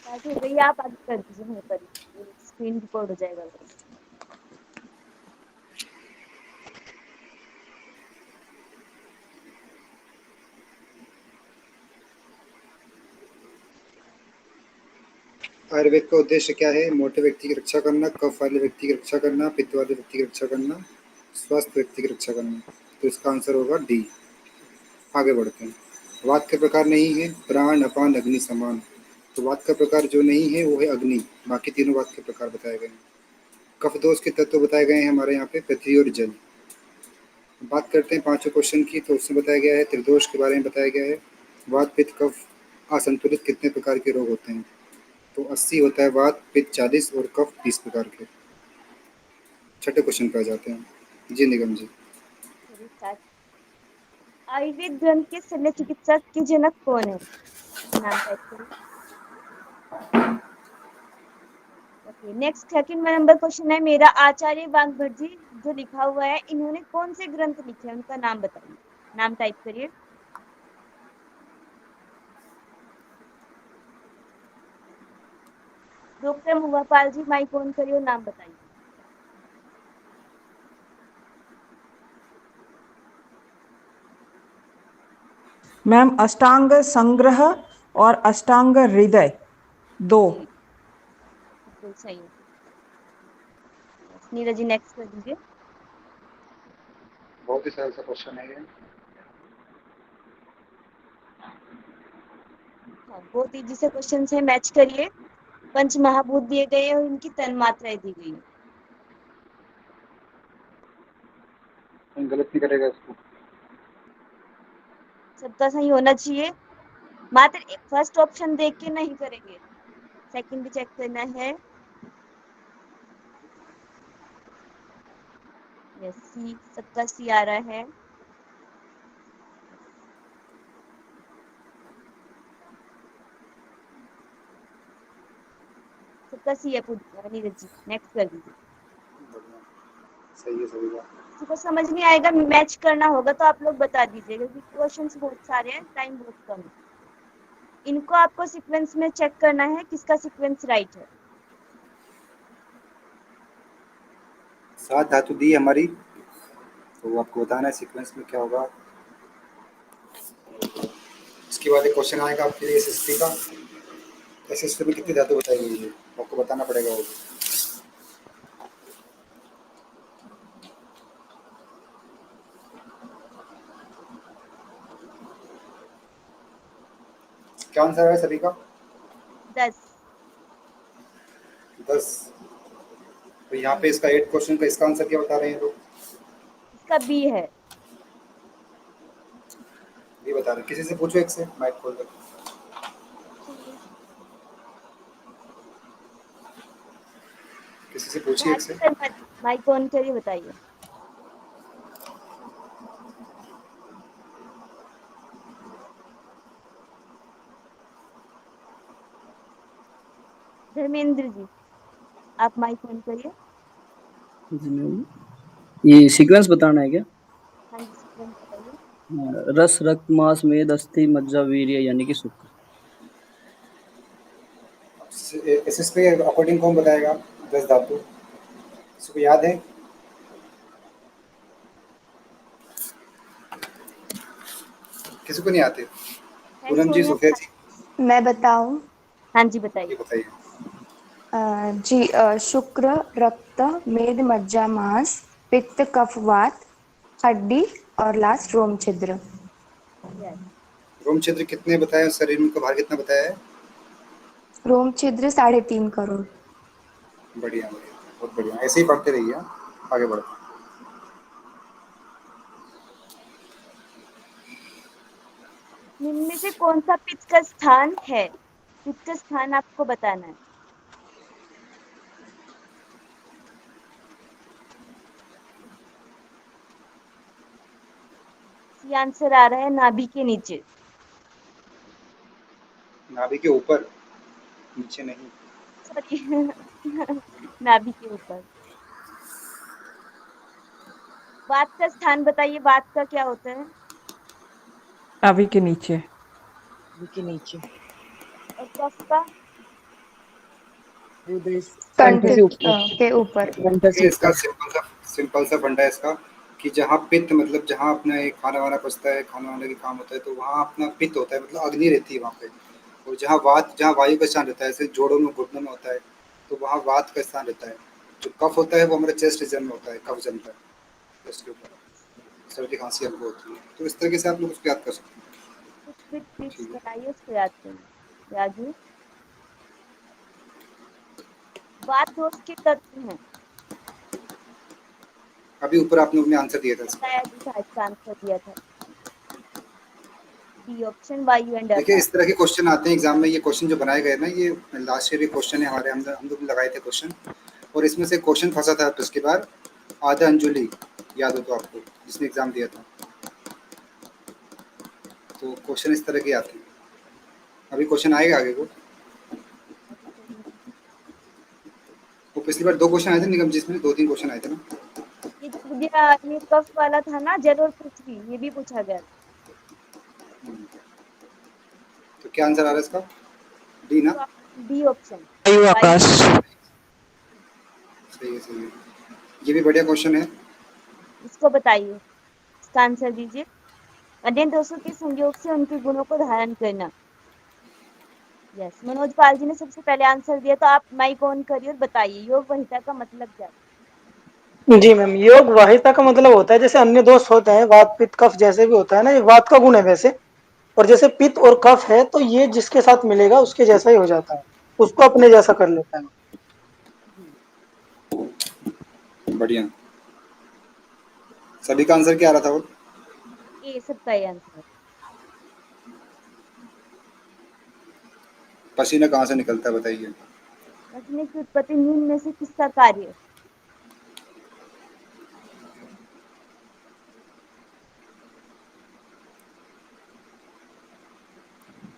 Start हो गई, आप आगे कर दीजिए मेरे पर, स्क्रीन रिकॉर्ड हो जाएगा बस। आयुर्वेद का उद्देश्य क्या है? मोटे व्यक्ति की रक्षा करना, कफ वाले व्यक्ति की रक्षा करना, पित्त वाले व्यक्ति की रक्षा करना, स्वस्थ व्यक्ति की रक्षा करना। तो इसका आंसर होगा डी। आगे बढ़ते हैं। वात के प्रकार नहीं है, प्राण अपान अग्नि समान। तो वात का प्रकार जो नहीं है वो है अग्नि, बाकी तीनों वात के प्रकार बताए गए हैं। कफ दोष के तत्व बताए गए हैं हमारे यहाँ पे पृथ्वी और जल। बात करते हैं पांचों क्वेश्चन की, तो उसमें बताया गया है त्रिदोष के बारे में बताया गया है। वात पित्त कफ असंतुलित कितने प्रकार के रोग होते हैं? तो 80 होता है वात, पित्त 40 और कफ 20 प्रकार के। छठे क्वेश्चन पे आ जाते हैं जी निगम जी। चलिए स्टार्ट। आयुर्वेद ग्रंथ के शल्य चिकित्सक के जनक कौन है? नाम टाइप करिए। Okay, next second number question है मेरा। आचार्य वाग्भट जी जो लिखा हुआ है, इन्होंने कौन से ग्रंथ लिखे हैं, उनका नाम बताइए। नाम टाइप करिए। डॉक्टर मुवापाल जी माइक ऑन करिए और नाम बताइए। मैम अष्टांग संग्रह और अष्टांग हृदय, दो। जी बिल्कुल सही है। नीरज जी नेक्स्ट कर दीजिए। बहुत ही सरल सा क्वेश्चन है ये। हाँ, बहुत तेजी से क्वेश्चन है, मैच करिए। पंच महाभूत दिए गए हैं और इनकी तन मात्राएं दी गई है। गलत नहीं करेगा इसको। सबका सही होना चाहिए। मात्र फर्स्ट ऑप्शन देख के नहीं करेंगे, सेकंड भी चेक करना है। यस, सी, सबका सी आ रहा है। सबका सी है नीरज जी, नेक्स्ट कर दीजिए। सही है, सही बात। किसी को समझ नहीं आएगा, मैच करना होगा तो आप लोग बता दीजिए, क्योंकि क्वेश्चंस बहुत सारे हैं, टाइम बहुत कम है। इनको आपको सीक्वेंस में चेक करना है किसका सीक्वेंस राइट है। 7 धातु दी है हमारी, तो आपको बताना है सीक्वेंस में क्या होगा। इसके बाद एक क्वेश्चन आएगा आपके लिए एसएसटी का। एसएसटी में कितनी धातु बताई गई है आपको बताना पड़ेगा वो। क्या आंसर है सभी का? 10। 10। तो यहाँ पे इसका 8 क्वेश्चन का इसका आंसर क्या बता रहे हैं लोग? इसका बी है। ये बता रहे हैं। किसी से पूछो, एक से माइक खोल कर। पूछिए, किसी से पूछिए एक बात से। नहीं करना, माइक ऑन करिए, बताइए। धर्मेंद्र जी आप माइक ऑन करिए। जी मैम, ये सीक्वेंस बताना है क्या? हाँ जी, सीक्वेंस बताइए। रस रक्त मांस मेद अस्थि मज्जा वीर्य यानी कि शुक्र। एसएसटी के अकॉर्डिंग कौन बताएगा 10 धातु? किसी को याद है? किसी को नहीं आते? है पूनम जी, सोनिया। सुफिया जी, मैं बताऊं? हाँ जी बताइए। ये बताइए। जी, शुक्र रक्त मेद मज्जा मांस, पित्त कफ वात, हड्डी और लास्ट रोम छिद्र। यस, रोम छिद्र कितने बताए? शरीर में का भार कितना बताया है? रोम छिद्र 3.5 करोड़। बढ़िया बढ़िया, बहुत बढ़िया, ऐसे ही पढ़ते रहिए। आगे बढ़ते हैं। निम्न में से कौन सा पित्त का स्थान है? पित्त का स्थान आपको बताना है। सी आंसर आ रहा है नाभि के नीचे। नाभि के ऊपर, नीचे नहीं। सॉरी नाभि के ऊपर। वात का स्थान बताइए, वात का क्या होता है? नाभि के नीचे। और कफ का? कंठ कंठ से ऊपर। के ऊपर। कंठ देखिए से इसका ऊपर। सिंपल सा फंडा है इसका, कि जहाँ पित्त मतलब जहाँ अपना ये खाना वाना पचता है, खाना वाना के काम होता है, तो वहाँ अपना पित्त होता है, मतलब अग्नि रहती है वहाँ पे। और जहाँ वात, जहाँ वायु का स्थान रहता है, जैसे जोड़ों में घुटनों में होता है, तो वहाँ वात का स्थान रहता है। जो कफ होता है वो हमारे चेस्ट रीजन में होता है, कफ जमता है चेस्ट के ऊपर, सर्दी खांसी हमको होती है। तो इस तरीके से आप लोग उसको याद कर सकते हैं। कुछ क्विक ट्रिक्स ठीक है, बताइए, उसको याद करिए। आगे, बात दोस्त के तत्व हैं। अभी ऊपर आप लोग ने आंसर दिया था इसका। बताया भी था, इसका आंसर दिया था। डी ऑप्शन, वायु एंड देखिए आकाश। इस तरह के क्वेश्चन आते हैं एग्जाम में, ये क्वेश्चन जो बनाए गए ना, ये लास्ट ईयर के क्वेश्चन है हमारे, हम लोग ने लगाए थे क्वेश्चन। और इसमें से क्वेश्चन फंसा था तो इसके बाद आधा अंजुलि, याद हो तो आपको, जिसने एग्जाम दिया था। तो क्वेश्चन इस तरह के आते हैं। अभी क्वेश्चन आएगा आगे को। वो पिछली बार 2 क्वेश्चन आए थे निगम, जिसमें 2-3 क्वेश्चन आए थे ना। ये जो दिया, ये कफ वाला था ना, जल और पृथ्वी, ये भी पूछा गया था। तो क्या आंसर आ रहा है इसका? डी ना? तो डी ऑप्शन, वायु वायु। आकाश। सही है, सही है। ये भी बढ़िया क्वेश्चन है। इसको बताइए, इसका आंसर दीजिए। अन्य दोषों के संयोग से उनके गुणों को धारण करना। यस, मनोज पाल जी ने सबसे पहले आंसर दिया, तो आप माइक ऑन करिए और बताइए योग वहिता का मतलब क्या है। जी मैम, योग वाहिता का मतलब होता है, जैसे अन्य दोष होते हैं वात पित्त कफ जैसे भी होता है ना, ये वात का गुण है वैसे। और जैसे पित्त और कफ है तो ये जिसके साथ मिलेगा उसके जैसा ही हो जाता है, उसको अपने जैसा कर लेता है। बढ़िया। सभी का आंसर क्या आ रहा था वो? ए, सबका ये आंसर। पसीना कहाँ से निकलता है बताइए? पसीने की उत्पत्ति निम्न में से किसका कार्य है?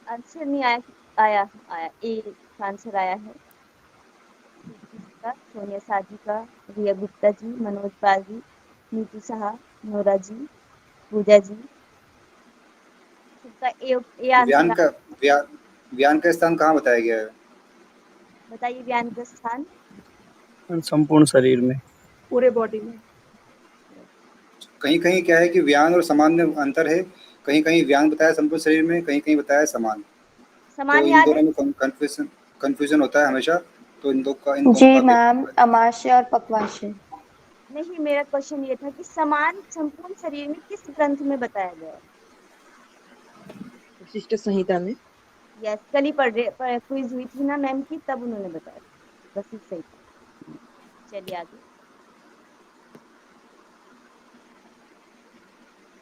आंसर नहीं आया, आया आया ए का आंसर आया है। का सोनिया साजी का, रिया गुप्ता जी, मनोज पाल जी, नीतू साहा, नोरा जी, पूजा जी, सबका ए आंसर। व्यान का व्या, व्यान का स्थान कहाँ बताया गया है? बताइए व्यान का स्थान। संपूर्ण शरीर में। पूरे बॉडी में। कहीं कहीं क्या है कि व्यान और समान में अंतर है। कहीं कहीं व्यान बताया संपूर्ण शरीर में, कहीं कहीं बताया समान। तो समान इन याद है? दोनों में कंफ्यूजन कंफ्यूजन होता है हमेशा। तो इन दोनों जी का मैम, पेपर। अमाशय और पक्वाशय। नहीं, मेरा क्वेश्चन ये था कि समान संपूर्ण शरीर में किस ग्रंथ में बताया गया है। विशिष्ट संहिता में। यस, कल ही क्विज हुई थी ना मैम की, तब उन्होंने बताया। बस इस सही था। चलिए आगे।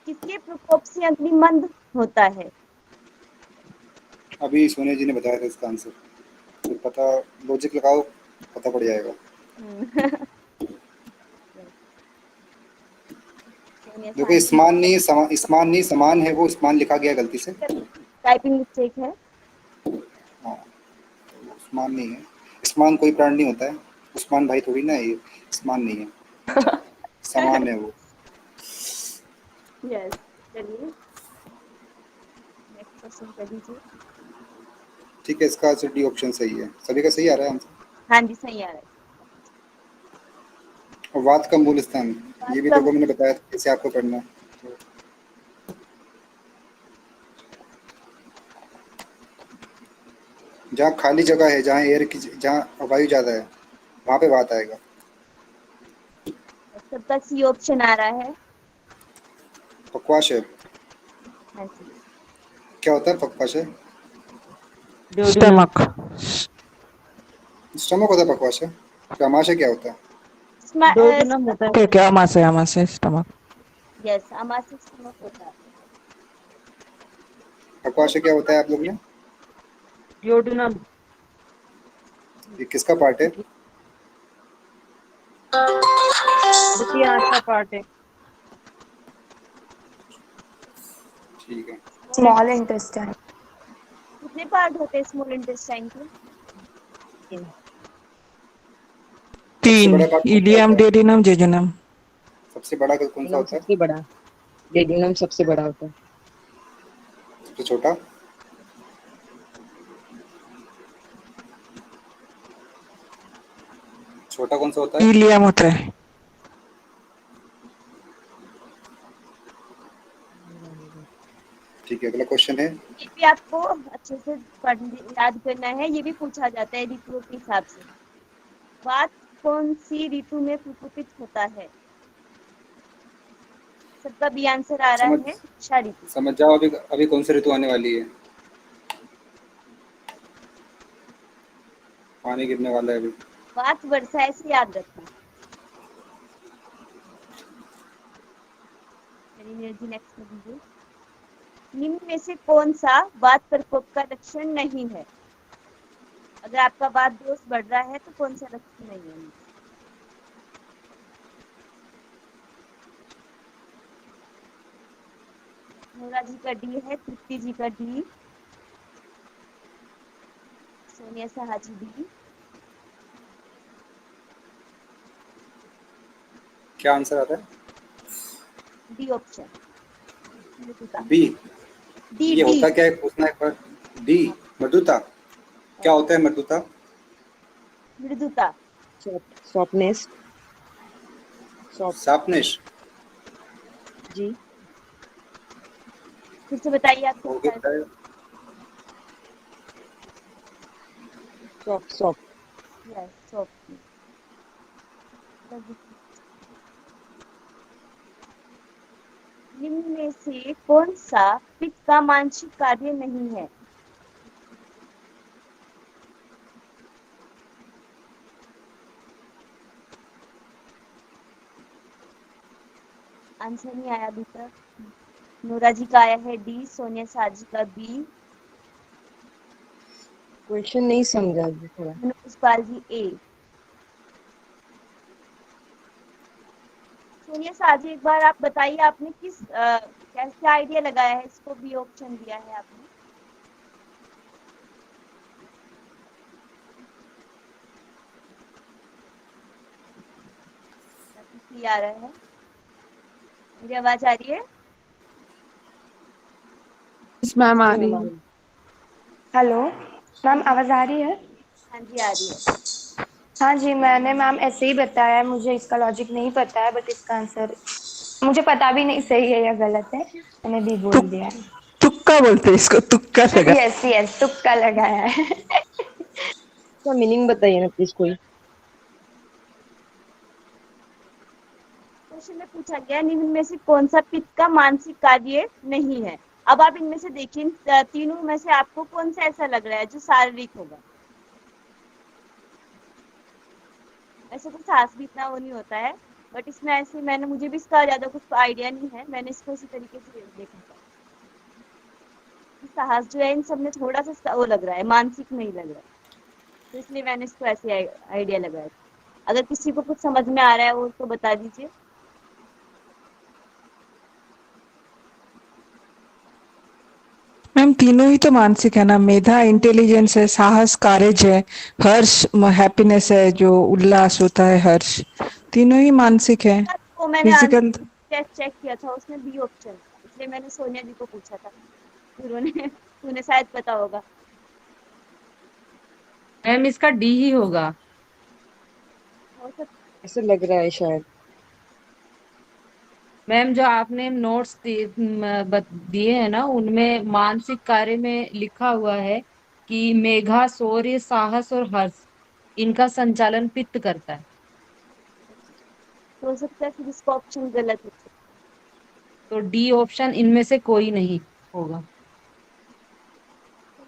किसके प्रकोप से अग्नि मंद होता है? अभी सोनिया जी ने बताया था इसका आंसर। फिर पता, लॉजिक लगाओ, पता पड़ जाएगा। Yes, सोनिया देखो साहनी। स्मान नहीं, स्मान नहीं, समान है, वो स्मान लिखा गया गलती से। टाइपिंग मिस्टेक है। हाँ, स्मान नहीं है। स्मान कोई प्राण नहीं होता है। उस्मान भाई थोड़ी ना है ये। स्मान नहीं है, समान है वो। यस, चलिए नेक्स्ट क्वेश्चन कर लीजिए। ठीक है, इसका आंसर डी ऑप्शन सही है। सभी का सही आ रहा है आंसर। हाँ जी, सही आ रहा है। और वात का मूल स्थान, बात ये भी कम। लोगों ने बताया था कैसे आपको करना है। जहाँ खाली जगह है, जहाँ एयर की, जहाँ वायु ज़्यादा है, वहाँ पे वात आएगा। सबका सी ऑप्शन आ रहा है। पक्वाश है। हाँ जी। क्या होता है पक्वाश है? स्टमक। स्टमक होता है पक्वाश है। आमाशय क्या होता है? डोडिनम होता है क्या? आमाशय स्टमक। यस, अमासिक स्टमक होता है। पक्वाशय क्या होता है आप लोग ने? डिओडिनम। ये किसका पार्ट है? द्वितीय आंत का पार्ट है। ठीक है। Small intestine. कितने पार्ट होते हैं स्मॉल इंटेस्टाइन के? सबसे 3। बड़ा पार्ट कौन सा इलियम, होता है? डेडिनम, जेजुनम। सबसे बड़ा कौन सा होता है? सबसे बड़ा। डेडिनम सबसे बड़ा होता है। सबसे छोटा? छोटा कौन सा होता है? हीलियम होता है। ठीक है, अगला क्वेश्चन है। ये भी आपको अच्छे से याद करना है, ये भी पूछा जाता है ऋतुओं के हिसाब से। वात कौन सी ऋतु में प्रकोपित होता है? सबका भी आंसर आ रहा है वर्षा ऋतु। समझ जाओ, अभी अभी कौन सी ऋतु आने वाली है। पानी गिरने वाला है अभी। वात वर्षा, ऐसे याद रखना। चलिए नेक्स्ट में दीजिए। निम्न में से कौन सा वात प्रकोप का लक्षण नहीं है? अगर आपका वात दोष बढ़ रहा है तो कौन सा लक्षण नहीं है? नोरा जी का डी है, तृप्ति जी का डी, सोनिया साहा जी डी। क्या आंसर आता है? D option, B. डी ये डी। होता क्या है पूछना एक बार। डी, मृदुता। क्या होता है मृदुता? मृदुता। सॉफ्टनेस। सॉफ्टनेस। जी। फिर से बताइए आप हो किसका गया है। सॉफ्ट। Yes, soft. निम्न में से कौन सा पित्त का मानसिक कार्य नहीं है? आंसर नहीं आया अभी तक। नोरा जी का आया है डी, सोनिया शाह जी का बी, क्वेश्चन नहीं समझा थोड़ा। मनोज पाल जी ए। सोनिया शाह जी, एक बार आप बताइए आपने किस कैसे आइडिया लगाया है, इसको बी ऑप्शन दिया है आपने? आ रहा है, मेरी आवाज आ रही है? मैम आ रही है। हेलो मैम, आवाज आ रही है? हाँ जी, आ रही है। हाँ जी, मैंने मैम ऐसे ही बताया, मुझे इसका लॉजिक नहीं पता है, बट इसका आंसर मुझे पता भी नहीं सही है या गलत है, मैंने भी बोल दिया है। तुक्का बोलते हैं इसको, तुक्का लगा। यस यस, तुक्का लगाया है। इसका मीनिंग बताइए ना प्लीज कोई। क्वेश्चन में पूछा गया निम्न में से कौन सा पित्त का मानसिक कार्य नहीं है। अब आप इनमें से देखिए, तीनों में से आपको कौन सा ऐसा लग रहा है जो शारीरिक होगा? ऐसे तो साहस भी इतना वो नहीं होता है, बट इसमें ऐसे मुझे भी इसका ज्यादा कुछ आइडिया नहीं है, मैंने इसको इसी तरीके से देखा था। साहस जो है इन सब में थोड़ा सा वो लग रहा है, मानसिक नहीं लग रहा है, तो इसलिए मैंने इसको ऐसे आइडिया लगाया। अगर किसी को कुछ समझ में आ रहा है वो तो बता दीजिए। मैम तीनों ही तो मानसिक है ना, मेधा इंटेलिजेंस है, साहस कारेज है, हर्ष हैप्पीनेस है, जो उल्लास होता है हर्ष, तीनों ही मानसिक है। तो मैंने फिजिकल चेक किया था, उसमें बी ऑप्शन था, इसलिए मैंने सोनिया जी को पूछा था, फिर उन्हें शायद पता होगा। मैम इसका डी ही होगा, हो सकता ऐसे लग रहा है शायद। मैम जो आपने नोट्स दिए हैं ना, उनमें मानसिक कार्य में लिखा हुआ है कि मेघा, शौर्य, साहस और हर्ष, इनका संचालन पित्त करता है। हो सकता है फिर इसका ऑप्शन गलत हो। तो डी ऑप्शन इनमें से कोई नहीं होगा।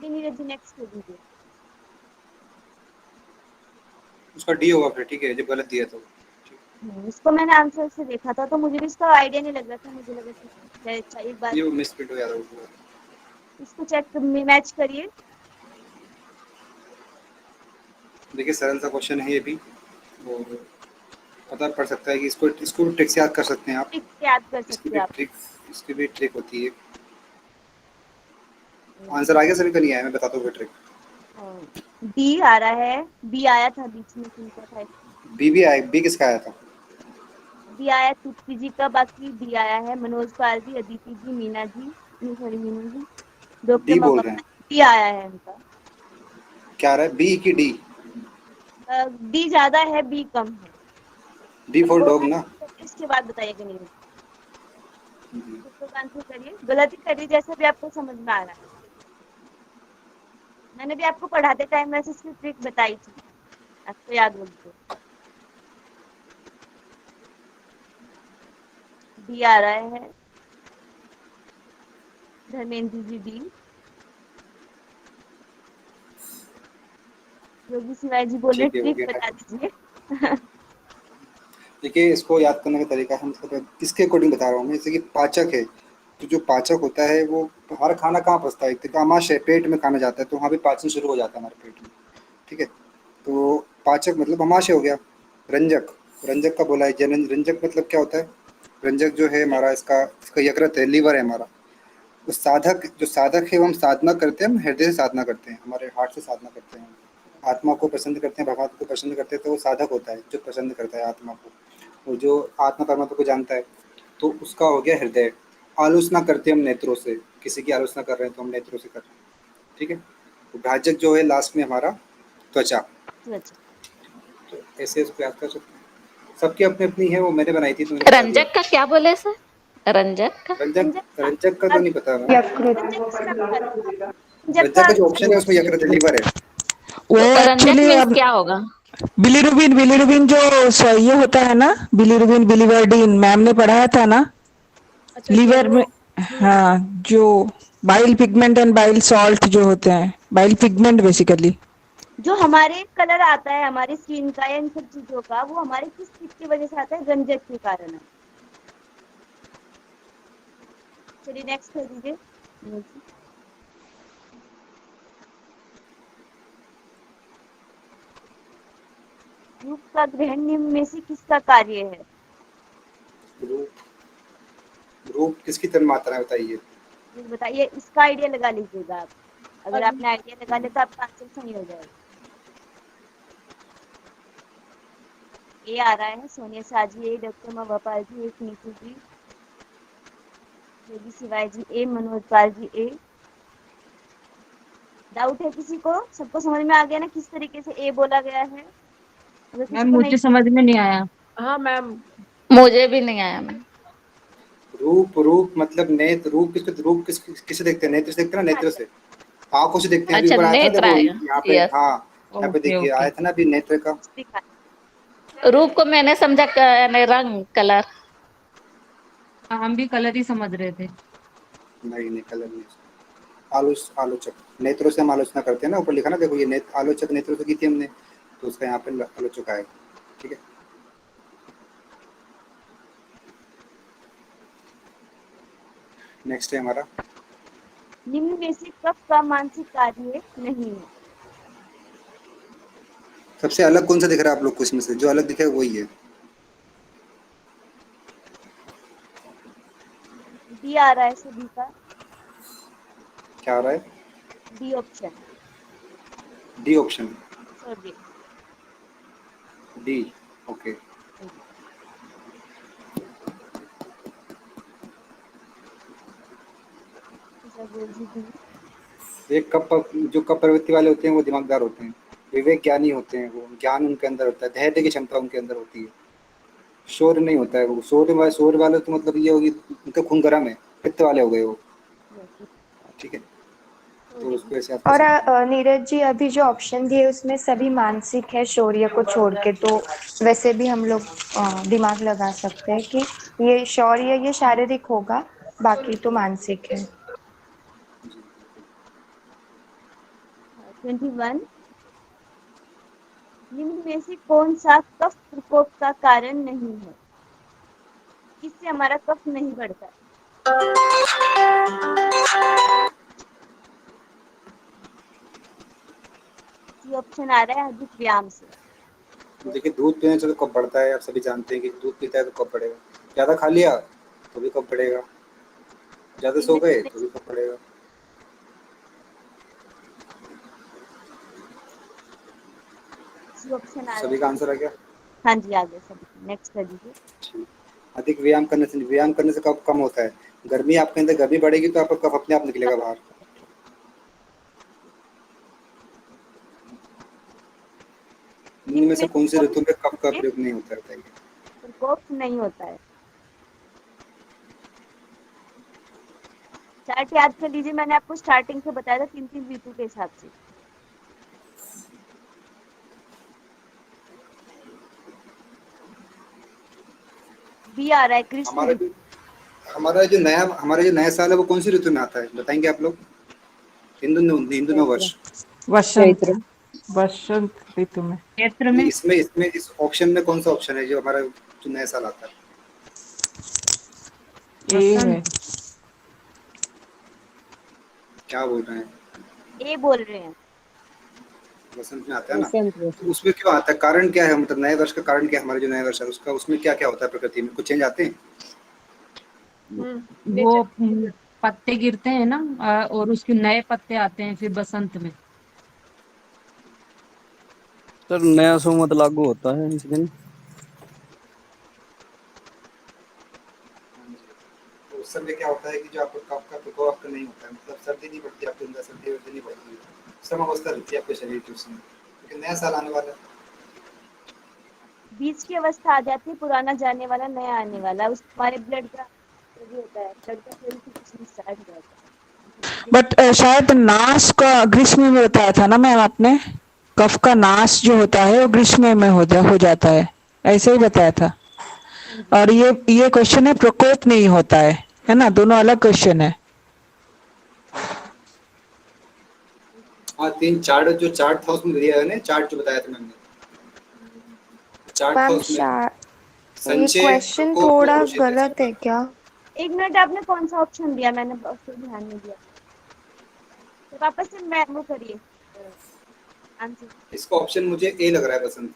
नीरज जी नेक्स्ट कर दीजिए। उसका डी होगा फिर, ठीक है, जब गलत दिया तो। इसको मैंने आंसर से देखा था, तो मुझे भी इसका आइडिया नहीं लग रहा था, मुझे लगा कि अच्छा एक बार ये वो मिसप्रिंट हो जा रहा है। इसको चेक मैच करिए। देखिए सरल सा क्वेश्चन है ये भी, और पता पड़ सकता है कि इसको ट्रिक से याद कर सकते हैं आप। याद कर इसकी सकते भी हैं आप। इसकी भी ट्रिक होती है। आंसर आ गया सभी का? नहीं आया, मैं बताता हूँ ट्रिक। डी आ रहा है, बी आया था बीच में, किनका था? बी भी आया, बी किसका आया था? बी आया तृप्ति जी का, बाकी डी आया है मनोज पाल जी, अदिति जी, मीना जी, सॉरी मीनू जी, डॉक्टर डी बोल ममता रहे हैं। डी आया है उनका। क्या आ रहा है, बी की डी? डी ज्यादा है, बी कम है। डी फॉर बोलना डॉग ना। इसके बाद बताइएगा नहीं। तो आंसर करिए, गलत ही करिए जैसे भी आपको समझ में आ रहा है। मैंने भी आपको पढ़ाते टाइम वैसे इसकी ट्रिक बताई थी, आपको याद होगी तो। डी आ रहा है, धर्मेंद्र जी डी। योगी शिवाय जी बोल रहे ठीक है, हो ट्रिक गया। बता दीजिए। देखिए, इसको याद करने का तरीका हम किसके अकॉर्डिंग बता रहा हूँ मैं। जैसे कि पाचक है, तो जो पाचक होता है वो हमारा खाना कहाँ पचता है, एक आमाशय पेट में खाना जाता है, तो वहाँ पे पाचन शुरू हो जाता है हमारे पेट में। ठीक है, तो पाचक मतलब आमाशय हो गया। रंजक, रंजक का बोला है रंजक मतलब क्या होता है। रंजक जो है हमारा, इसका इसका यकृत है, लीवर है हमारा। तो साधक, जो साधक है वो हम साधना करते हैं, हम हृदय से साधना करते हैं, हमारे हार्ट से साधना करते हैं, आत्मा को पसंद करते हैं, भगवान को पसंद करते हैं, तो वो साधक होता है जो पसंद करता है आत्मा को। और जो आत्मा परमात्मा को जानता है, तो उसका हो गया हृदय। आलोचना करते हैं हम नेत्रों से, किसी की आलोचना कर रहे हैं तो हम नेत्रों से कर रहे हैं। ठीक है, तो भाजक जो है लास्ट में हमारा त्वचा। अच्छा, तो ऐसे इसको याद कर सकते हैं। सबकी अपनी अपनी है, वो मैंने बनाई थी तो मैंने बता दिया। रंजक का क्या बोले सर? रंजक का रंजक, रंजक का तो नहीं पता मैं। यकृत। रंजक का जो ऑप्शन है उसमें यकृत लीवर है। वो तो रंजक एक्चुअली मीन्स अब क्या होगा? बिलीरुबिन, बिलीरुबिन जो ये होता है ना, बिलीरुबिन बिलीवर्डिन मैम ने पढ़ाया था ना अच्छा लीवर में। हाँ, जो bile pigment and bile salt जो होते हैं, बाइल पिगमेंट बेसिकली। जो हमारे कलर आता है हमारी स्किन का या इन सब चीजों का, वो हमारे किस चीज की वजह से आता है, रंजक के कारण है। चलिए नेक्स्ट कर दीजिए। रूप का ग्रहण निम्न में से किसका कार्य है। रूप, रूप किसकी तन मात्रा है बताइए। ये बताइए, इसका आइडिया लगा लीजिएगा आप। अगर आपने आइडिया लगा लिया तो आपका आंसर सही हो जाएगा। ए आ रहा है, सोनिया शाह जी ए, डॉक्टर महापाल जी ए, नीतू जी, योगी शिवाय जी ए, मनोज पाल जी ए। डाउट है किसी को? सबको समझ में आ गया ना किस तरीके से ए बोला गया है? अगर किसी मैम को नहीं, मुझे समझ में नहीं आया। हाँ मैम। मुझे भी नहीं आया मैम। रूप, रूप मतलब नेत्र। रूप किसे देखते हैं, नेत्र से देखते हैं ना, नेत्र से, आंखों से देखते हैं। अभी अच्छा, ऊपर आया था ना, नेत्र देखो आएगा। यहाँ पे। यस। हाँ, यहाँ पे ओके देखिए ओके। आया था ना अभी नेत्र का। रूप को मैंने समझा रंग, कलर। हम भी कलर ही समझ रहे थे। नहीं नहीं, कलर नहीं। आलोचक, नेत्रों से हम आलोचना करते हैं ना, ऊपर लिखा ना देखो, ये नेत्र, आलोचक नेत्रों से की थी हमने, तो उसका यहाँ पे आलोचक आएगा। ठीक है, नेक्स्ट है हमारा। निम्न में से कफ का मानसिक कार्य नहीं है। सबसे अलग कौन सा दिख रहा है आप लोग को इसमें से? जो अलग दिखे वही है। डी आ रहा है सभी का, क्या आ रहा है? D option. D option. Sorry, D, okay. एक जो कप प्रवृत्ति वाले होते हैं वो दिमागदार होते हैं, विवेक ज्ञानी होते हैं, वो ज्ञान उनके अंदर होता है, धैर्य की क्षमता उनके अंदर होती है, शौर्य नहीं होता है वो। शौर्य वाले तो मतलब ये होगी उनका खून गर्म है, पित्त वाले हो गए वो। ठीक है, तो उसको ऐसे आप और नीरज जी, अभी जो ऑप्शन दिए उसमें सभी मानसिक है शौर्य को छोड़ के, तो वैसे भी हम लोग दिमाग लगा सकते हैं कि ये शौर्य ये शारीरिक होगा, बाकी तो मानसिक है। 21, निम्न में से कौन सा कफ प्रकोप का कारण नहीं है, इससे हमारा कफ नहीं बढ़ता है। ऑप्शन आ रहा है अधिक व्यायाम से। देखिए, दूध पीने से तो कब बढ़ता है, आप सभी जानते हैं कि दूध पीता है तो कब बढ़ेगा। ज़्यादा खा लिया तो भी कब बढ़ेगा, ज़्यादा सो गए तो भी कब बढ़ेगा। ऑप्शन आ रहा सभी है। का आंसर आ गया? हाँ जी, आ गया सभी। नेक्स्ट कर दीजिए। अधिक व्यायाम करने से कब कम होता है? गर्मी आपके अंदर गर्मी बढ़ेगी तो आपका कफ अपने आप निकलेगा बाहर। इनमें से कौन सी ऋतु में कफ का प्रयोग नहीं होता है बताइए? प्रकोप नहीं होता है। चार्ट याद कर लीजिए, मैंने आपको स्टार्टिंग से बताया था 3-3 ऋतु के हिसाब से। बी आ रहा है ग्रीष्म हमारा ऋतु। हमारा जो नया साल है वो कौन सी ऋतु में आता है बताएंगे आप लोग? हिंदू नव वर्ष। वसंत, वसंत ऋतु में। क्षेत्र में इसमें इस ऑप्शन में कौन सा ऑप्शन है जो हमारा जो नया साल आता है? ए है। क्या बोल रहे हैं? ए बोल रहे हैं। वसंत में आता है ना, तो उसमें क्यों आता है? कारण क्या है? मतलब नए वर्ष का कारण क्या है? हमारा जो नया वर्ष है उसका उसमें क्या क्या होता है? प्रकृति में कुछ चेंज आते हैं? वो पत्ते गिरते हैं ना, और उसके नए पत्ते आते हैं फिर बसंत में। सर नया संवत लागू होता है इस दिन। तो उस समय क्या होता है कि जो आपको कफ का प्रकोप आपका नहीं होता है, मतलब सर्दी नहीं पड़ती आपके अंदर, सर्दी वर्दी नहीं पड़ती, सम अवस्था रहती है आपके शरीर की उस समय, क्योंकि नया साल आने वाला है। बीच की अवस्था आ जाती है, पुराना जाने वाला नया आने वाला, उस हमारे ब्लड का जो भी होता है, ब्लड का प्यूरिफिकेशन स्टार्ट हो जाता है। बट शायद नाश का ग्रीष्म में बताया था ना मैम आपने, कफ का नाश जो होता है वो ग्रीष्म में हो जाता है, ऐसे ही बताया था। और ये क्वेश्चन है प्रकोप नहीं होता है ना, दोनों अलग क्वेश्चन है। हाँ, तीन चार्ट जो चार्ट था उसमें दिया है ना, चार्ट जो बताया था मैंने, चार्ट था मैम उसमें ये संचय, क्वेश्चन प्रकोप थोड़ा और शीत गलत ऐसा है क्या? एक मिनट, आपने कौन सा ऑप्शन दिया? मैंने उस पर ध्यान नहीं दिया। तो वापस से मैं वो करिए आंसर। था। इसका ऑप्शन मुझे ए लग रहा है, बसंत।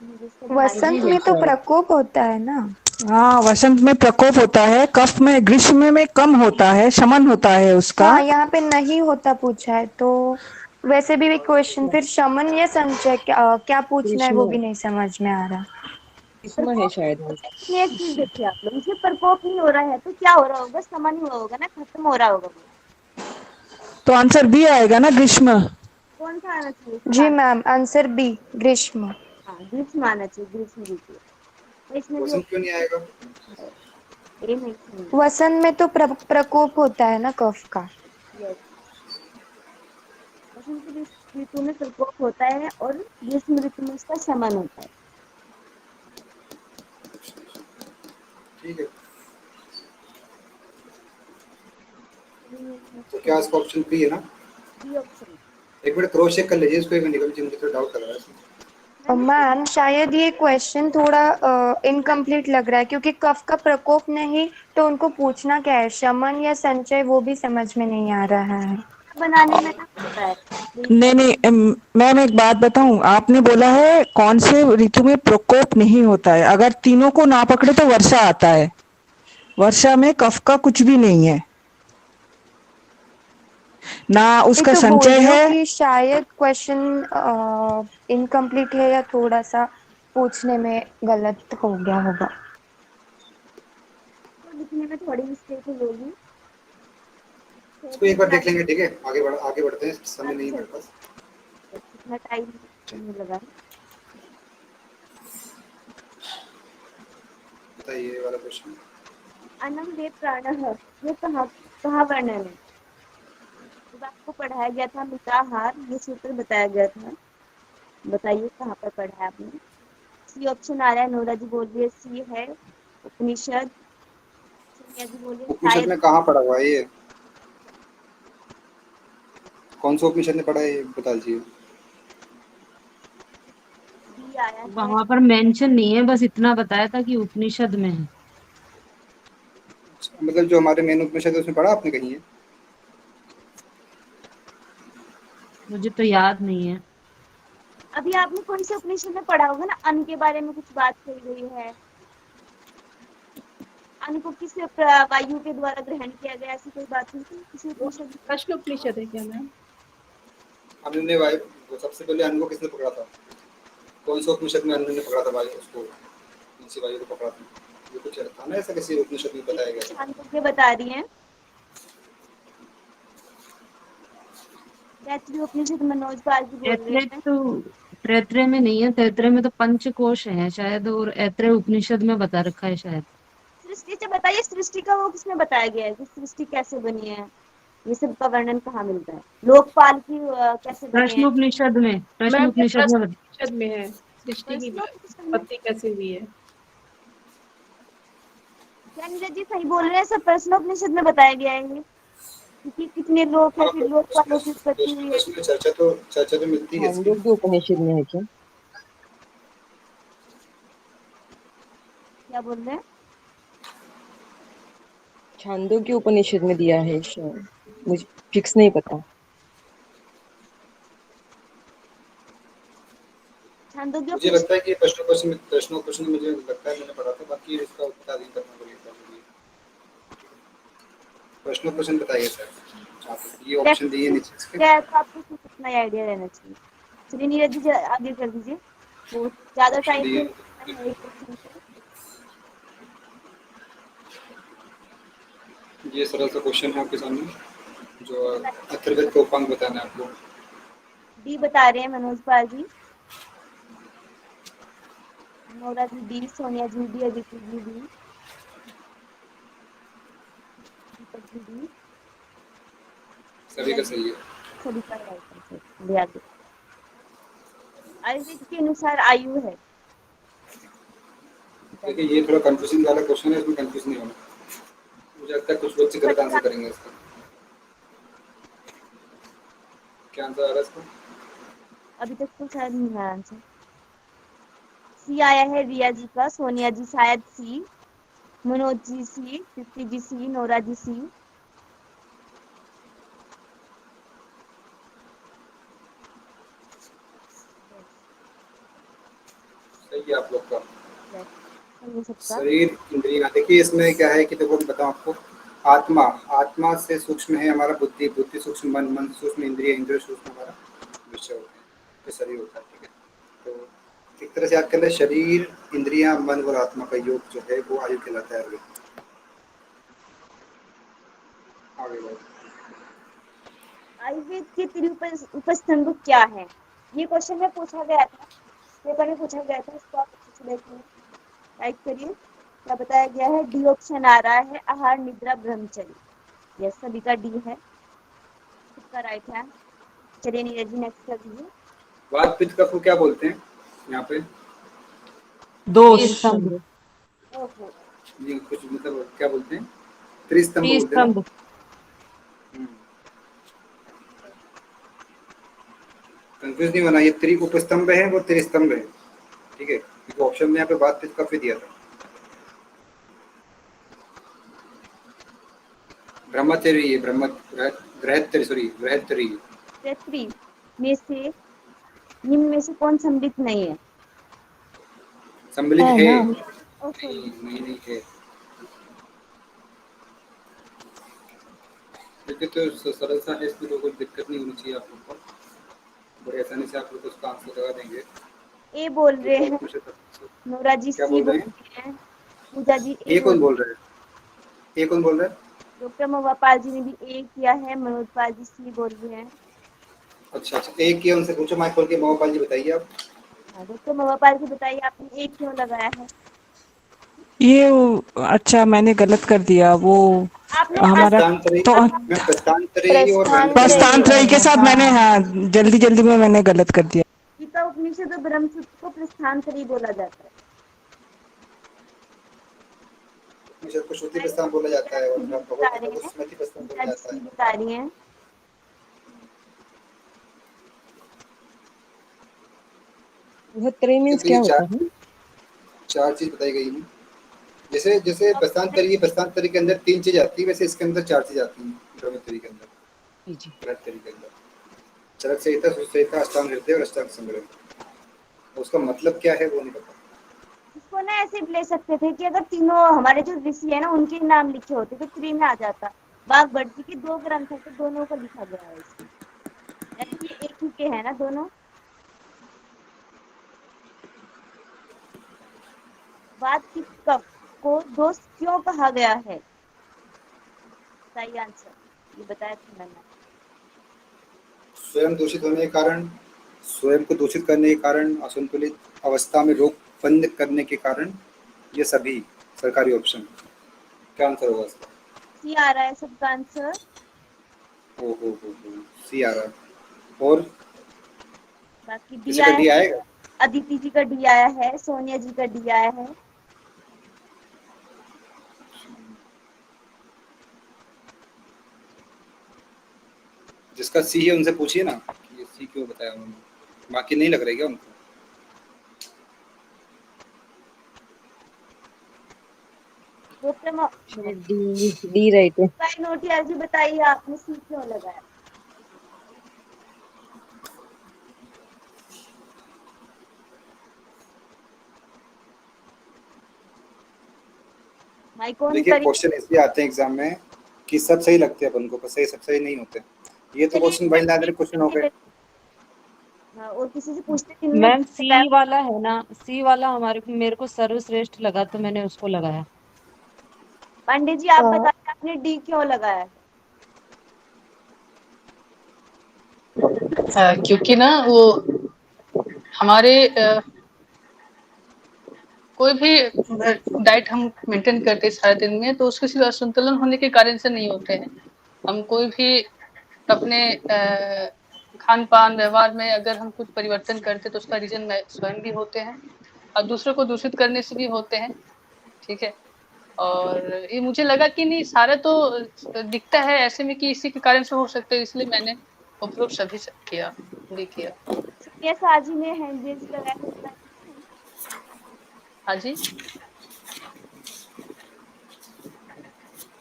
मुझे इसका ध्यान वसंत नहीं में तो प्रकोप होता है ना। हाँ, वसंत में प्रकोप होता है, कफ में ग्रीष्म में कम होता है, शमन होता है उसका। हाँ, यहाँ पे नहीं होता पूछा है, तो वैसे भी क्वेश्चन फिर शमन या संचय क्या पूछना है वो भी नहीं समझ में आ रहा। इसमें है शायद। इसमें एक चीज देखिए आप लोग, इसमें प्रकोप नहीं हो रहा है तो क्या हो रहा होगा? समन हुआ होगा ना, खत्म हो रहा होगा वो। तो आंसर बी आएगा ना, ग्रीष्म। कौन सा आना चाहिए जी इसका? मैम, आंसर बी ग्रीष्म। हाँ, ग्रीष्म आना चाहिए, ग्रीष्म ऋतु। तो इसमें भी बसंत क्यों नहीं आएगा? ए नहीं चाहिए। वसंत में तो प्रकोप होता है ना कफ का। यस, बसंत ऋतु में प्रकोप होता है और ग्रीष्म ऋतु में उसका शमन होता है। ठीक है, तो क्या इसका ऑप्शन बी है ना? B option. एक मिनट क्रॉस चेक कर लीजिए इसको, एक मिनट मुझे थोड़ा डाउट कर रहा है। मैम शायद ये क्वेश्चन थोड़ा इनकम्प्लीट लग रहा है, क्योंकि कफ का प्रकोप नहीं तो उनको पूछना क्या है, शमन या संचय, वो भी समझ में नहीं आ रहा है। बनाने में ना होता है। नहीं, मैम एक बात बताऊं, आपने बोला है कौन से ऋतु में प्रकोप नहीं होता है, अगर तीनों को ना पकड़े तो वर्षा आता है, वर्षा में कफ का कुछ भी नहीं है ना, उसका तो बोल संचय रही हूँ है। कि शायद क्वेश्चन इनकम्प्लीट है या थोड़ा सा पूछने में गलत हो गया होगा। तो लिखने में थोड़ी मिस्टेक होगी। इसको एक बार देख लेंगे, ठीक है? आगे बढ़ते हैं, समय नहीं है मेरे पास। कितना टाइम नहीं लगा। बताइए ये वाला क्वेश्चन। अनम वे प्राणः, ये कहाँ वर्णन है? जब आपको पढ़ाया गया था मिताहार, ये सूत्र बताया गया था, बताइए कहाँ पर पढ़ा है आपने? सी ऑप्शन आ रहा है, नोरा जी बोल रही है सी है उपनिषद, सोनिया जी बोल रही है उपनिषद शायद में कहाँ पढ़ा हुआ है ये? कौन सा उपनिषद में पढ़ा है ये बता दीजिए। बी आया है। वहां पर मेंशन नहीं है, बस इतना बताया था कि उपनिषद में है। मतलब जो हमारे मेन उपनिषद है उसमें पढ़ा आपने कहीं है? मुझे तो याद नहीं है। अभी आपने कोई से उपनिषद में पढ़ा होगा ना, अन्न के बारे में कुछ बात कही गई है, अन्न को किस वायु के द्वारा ग्रहण किया गया, ऐसी कोई बात नहीं थी किसी उपनिषद में? प्रश्न उपनिषद है क्या मैम? हमने वायु वो सबसे पहले अन्न को किसने पकड़ा था? कौन सा उपनिषद में अन्न ने पकड़ा था वायु, उसको कौन सी वायु को पकड़ा था? ये कुछ था ना ऐसा, किसी उपनिषद में बताया गया था। अन्न को बता रही है गायत्री उपनिषद, मनोज पाल जी बोल रहे एथलेट हैं। तो तैतृय में नहीं है, तैतृय में तो पंचकोश है शायद, और ऐतरेय उपनिषद में बता रखा है शायद। सृष्टि से बताइए, सृष्टि का वो किसमें बताया गया है कि सृष्टि कैसे बनी है, ये सब का वर्णन कहाँ मिलता है? लोकपाल की कैसे बने हैं? प्रश्नोपनिषद में, मैम ये प्रश्नोपनिषद में उपनिषद में है, सृष्टि की प्रश्नोपनिषद में? उत्पत्ति कैसे हुई है। क्या नीरज जी सही बोल रहे हैं? सब प्रश्नोपनिषद में बताया गया है ये, क्योंकि कितने लोग हैं, हाँ, फिर लोकपालों की उत्पत्ति हुई है। उसमें चर्चा तो मिलती है इसकी। छांदोग्य उपनिषद में है क्या? क्या बोल रहे हैं? छांदोग्य उपनिषद में दिया है शायद, मुझे फिक्स नहीं पता। छांदोग्य मुझे उपनिषद लगता है कि प्रश्नों मुझे लगता है मैंने पढ़ा था, बाकी इसका उत्तर नहीं करना पड़ेगा मुझे। प्रश्न बताइए सर, आप ये ऑप्शन दिए नीचे इसके। क्या है, तो आपको कुछ इतना आइडिया रहना चाहिए। चलिए नीरज जी आगे कर दीजिए, वो ज्यादा ऑप्शन टाइम दिए है एक क्वेश्चन पे। ये सरल सा क्वेश्चन है आपके सामने, जो अथर्ववेद का उपांग बताना है आपको। डी बता रहे हैं Manoj Pal ji, Nora ji D, Sonia ji D, Aditi ji D, Deepak ji D, सभी का सही है। सभी का राइट आंसर। चलिए आगे। आयुर्वेद के अनुसार आयु है, देखिए ये थोड़ा कंफ्यूजिंग वाला क्वेश्चन है, इसमें कंफ्यूज नहीं होना। मुझे लगता है कुछ बच्चे गलत आंसर करेंगे इसका। क्या आंसर आ रहा है इसका? अभी तक तो शायद नहीं आया आंसर। सी आया है रिया जी का, सोनिया जी शायद सी, मनोज जी सी, तृप्ति जी सी, नोरा जी सी। सही है आप लोग का। हो सकता। शरीर इंद्रियां, देखिए इसमें क्या है कि देखो मैं बताऊं आपको, आत्मा से सूक्ष्म है हमारा बुद्धि, बुद्धि सूक्ष्म मन, मन सूक्ष्म इंद्रिय, इंद्रिय सूक्ष्म हमारा विषय होता है, तो शरीर होता है। ठीक है, तो एक तरह से याद कर ले, शरीर इंद्रियां मन और आत्मा का योग जो है वो आयु कहलाता है। आगे बढ़ो। आयुर्वेद के उपस्तंभ क्या है? ये क्वेश्चन में पूछा गया था, पेपर में पूछा गया था, इसको आप अच्छे से देखिए, टाइप करिए। क्या बताया गया है? डी ऑप्शन आ रहा है, आहार निद्रा ब्रह्मचर्य। यस, सभी का डी है, सबका राइट है। चलिए नीरज जी नेक्स्ट कर दीजिए। वात पित्त कफ को क्या बोलते हैं यहाँ पे? दोष। स्तंभ, ओहो, ये कुछ मतलब क्या बोलते हैं? त्रिस्तंभ बोलते हैं ना? स्तंभ। कंफ्यूज नहीं होना, ये त्रि उपस्तंभ है, वो त्रिस्तंभ है। ठीक है, क्योंकि ऑप्शन में यहाँ पे बात पित्त कफ ही दिया था। ब्रह्मचर्य, ये बृहत्तरी पृथ्वी में से निम्न में से कौन सम्मिलित नहीं है? सम्मिलित है है। ना? ओ सॉरी, नहीं है। देखिए तो सरल सा है, इसमें तो कोई दिक्कत नहीं होनी चाहिए आप लोग को, बड़े आसानी से आप लोग उसका आंसर लगा देंगे। ए बोल रहे हैं, नोरा जी क्या सी बोल बोल रहे हैं? रहे हैं, पूजा जी ए ये बोल, कौन बोल रहा है? ये कौन बोल रहा है? डॉक्टर महुआ पाल जी ने भी ए किया है, मनोज पाल जी सी बोल रहे हैं। अच्छा अच्छा, एक किया, उनसे पूछो माइक खोल के। मोहपाल जी बताइए आप। हाँ, डॉक्टर महुआ पाल जी बताइए, आपने ए क्यों लगाया है? अच्छा मैंने गलत कर दिया वो आपने हमारा प्रस्थानत्रयी, तो मैं प्रस्थानत्रयी और प्रस्थान ब्रह्मचर्य प्रस्थान के साथ मैंने, हाँ। हाँ जल्दी जल्दी में मैंने गलत कर दिया। गीता उपनिषद और ब्रह्मसूत्र को प्रस्थानत्रयी बोला जाता है। उपनिषद को श्रुति प्रस्थान बोला जाता है, और बता भगवत रहे को हैं, स्मृति प्रस्थान बोला पूजा जी जाता सी है। बता रही हैं। बृहत्तरी मीन्स क्योंकि क्या ये होता है? चार चीज बताई गई है। जैसे जैसे प्रस्थानत्रयी के अंदर तीन चीज आती है, वैसे इसके अंदर चार चीज आती हैं ब्रह्मचर्य के अंदर, जी। ब्रह्मचर्य के अंदर। चरक संहिता, सुश्रुतसंहिता, अष्टांग हृदय और अष्टांग संग्रह। उसका मतलब क्या है वो नहीं पता। इसको ना ऐसे ले सकते थे कि अगर तीनों हमारे जो ऋषि है ना उनके नाम लिखे होते तो त्रि में आ जाता। बागभट जी के दो ग्रंथ है तो दोनों को लिखा गया है इसमें, यानी ये एक ही के है ना दोनों। वात पित्त कफ को दोष क्यों कहा गया है? सही आंसर ये बताया था मैंने। स्वयं दूषित होने के कारण, स्वयं को दूषित करने के कारण, असंतुलित अवस्था में रोक बंद करने के कारण, ये सभी सरकारी ऑप्शन। क्या आंसर होगा इसका? सी आ रहा है सबका आंसर। हो सी आ रहा है। और बाकी डी किसी का आया डी है, आएगा? अदिति जी का डी आया है, सोनिया जी का डी आया है। जिसका सी है उनसे पूछिए ना कि ये सी क्यों बताया उन्होंने, बाकी नहीं लग रहा है क्या उनको? डी राइट है। नोटियाल जी बताइए आपने सी क्यों लगाया? माइक ऑन देखिए करिए। क्वेश्चन इसलिए आते हैं एग्जाम में कि सब सही लगते हैं अपन को, पर सही सब सही नहीं होते। ये तो क्वेश्चन भाई लादर क्वेश्चन हो गए। हाँ, और किसी से पूछते जिनने मैम बताया। सी वाला है ना, सी वाला हमारे मेरे को सर्वश्रेष्ठ लगा तो मैंने उसको लगाया। पांडे जी आप बताइए आपने डी क्यों लगाया? क्योंकि ना वो हमारे कोई भी डाइट हम मेंटेन करते हैं सारे दिन में, तो उसके सिर्फ असंतुलन होने के कारण से नहीं होते हैं। हम कोई भी अपने खान पान व्यवहार में अगर हम कुछ परिवर्तन करते हैं तो उसका रीजन स्वयं भी होते हैं और दूसरों को दूषित करने से भी होते हैं। ठीक है, और ये मुझे लगा कि नहीं सारा तो दिखता है ऐसे में कि इसी के कारण से हो सकता है, इसलिए मैंने अप्रूव सभी से किया, भी किया। सोनिया साजी ने हैंड रेज लगाया है, बताइए। हाँ जी,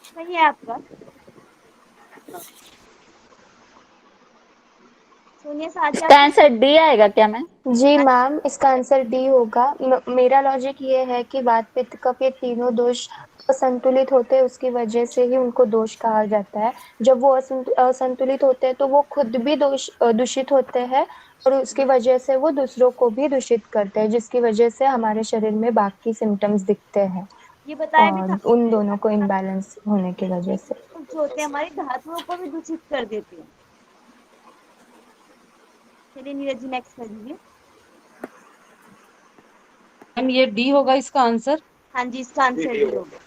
सही है आपका। सोनिया साजी इसका आप आंसर डी आएगा क्या मैम? जी मैम, इसका आंसर डी होगा। मेरा लॉजिक ये है कि वात पित्त कफ ये तीनों दोष असंतुलित होते हैं, उसकी वजह से ही उनको दोष कहा जाता है। जब वो असंतुलित होते हैं तो वो खुद भी दूषित होते हैं और उसकी वजह से वो दूसरों को भी दूषित करते हैं, जिसकी वजह से हमारे शरीर में बाकी सिम्टम्स दिखते हैं। ये बताया भी था उन दोनों को इम्बैलेंस होने की वजह से। जो होते हैं हमारी धातुओं को भी दूषित कर देते हैं। चलिए नीरज जी नेक्स्ट कर दीजिए। मैम ये डी होगा इसका आंसर। हाँ जी, इसका आंसर डी होगा।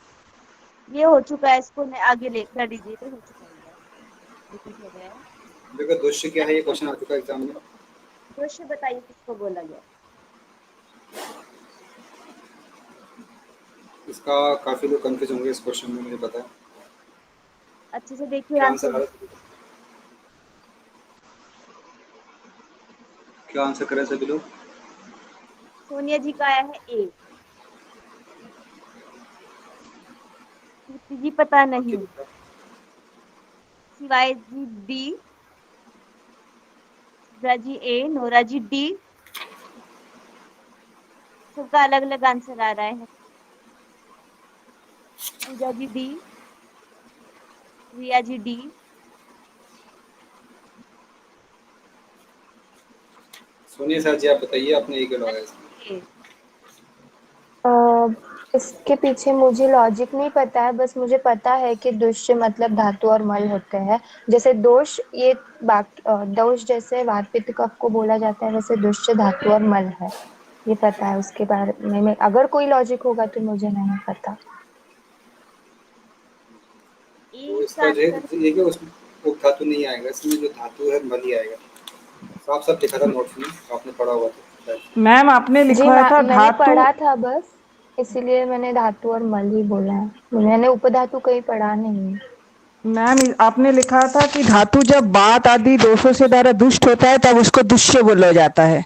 ये हो चुका है, इसको आगे ले कर दीजिए तो हो चुका है, रिपीट हो गया है। देखो दृश्य क्या है, ये क्वेश्चन आ चुका है एग्जाम में। दृश्य बताइए किसको बोला गया? इसका काफी लोग कंफ्यूज होंगे इस क्वेश्चन में, मुझे पता है। अच्छे से देखिए क्या आंसर। आंसर करें सभी लोग? सोनिया जी का आया है ए, कीर्ति जी पता नहीं, शिवाय जी डी, जी ए, नोरा जी डी। सबका अलग अलग आंसर आ रहा है। पूजा जी डी, रिया जी डी। सोनिया सर जी आप बताइए, आपने एक लगाया इसमें। इसके पीछे मुझे लॉजिक नहीं पता है, बस मुझे पता है कि दुष्य मतलब धातु और मल होते हैं। जैसे दोष ये दोष जैसे वात पित्त कफ को बोला जाता है, वैसे दुष्य धातु और मल है, ये पता है। उसके बारे में अगर कोई लॉजिक होगा तो मुझे नहीं पता। तो इसका जो है ये क्या उसमें उप धातु नहीं आएगा, इसमें जो धातु है मल ही आएगा। साफ साफ लिखा था नोट्स में, आपने पढ़ा हुआ था। मैम आपने जी लिखवाया था मैंने धातु। पढ़ा था, बस इसीलिए मैंने धातु और मल ही बोला है, मैंने उपधातु कहीं पढ़ा नहीं। मैम आपने लिखा था कि धातु जब बात आदि दोषों से द्वारा दुष्ट होता है तब उसको दुष्य बोला जाता है।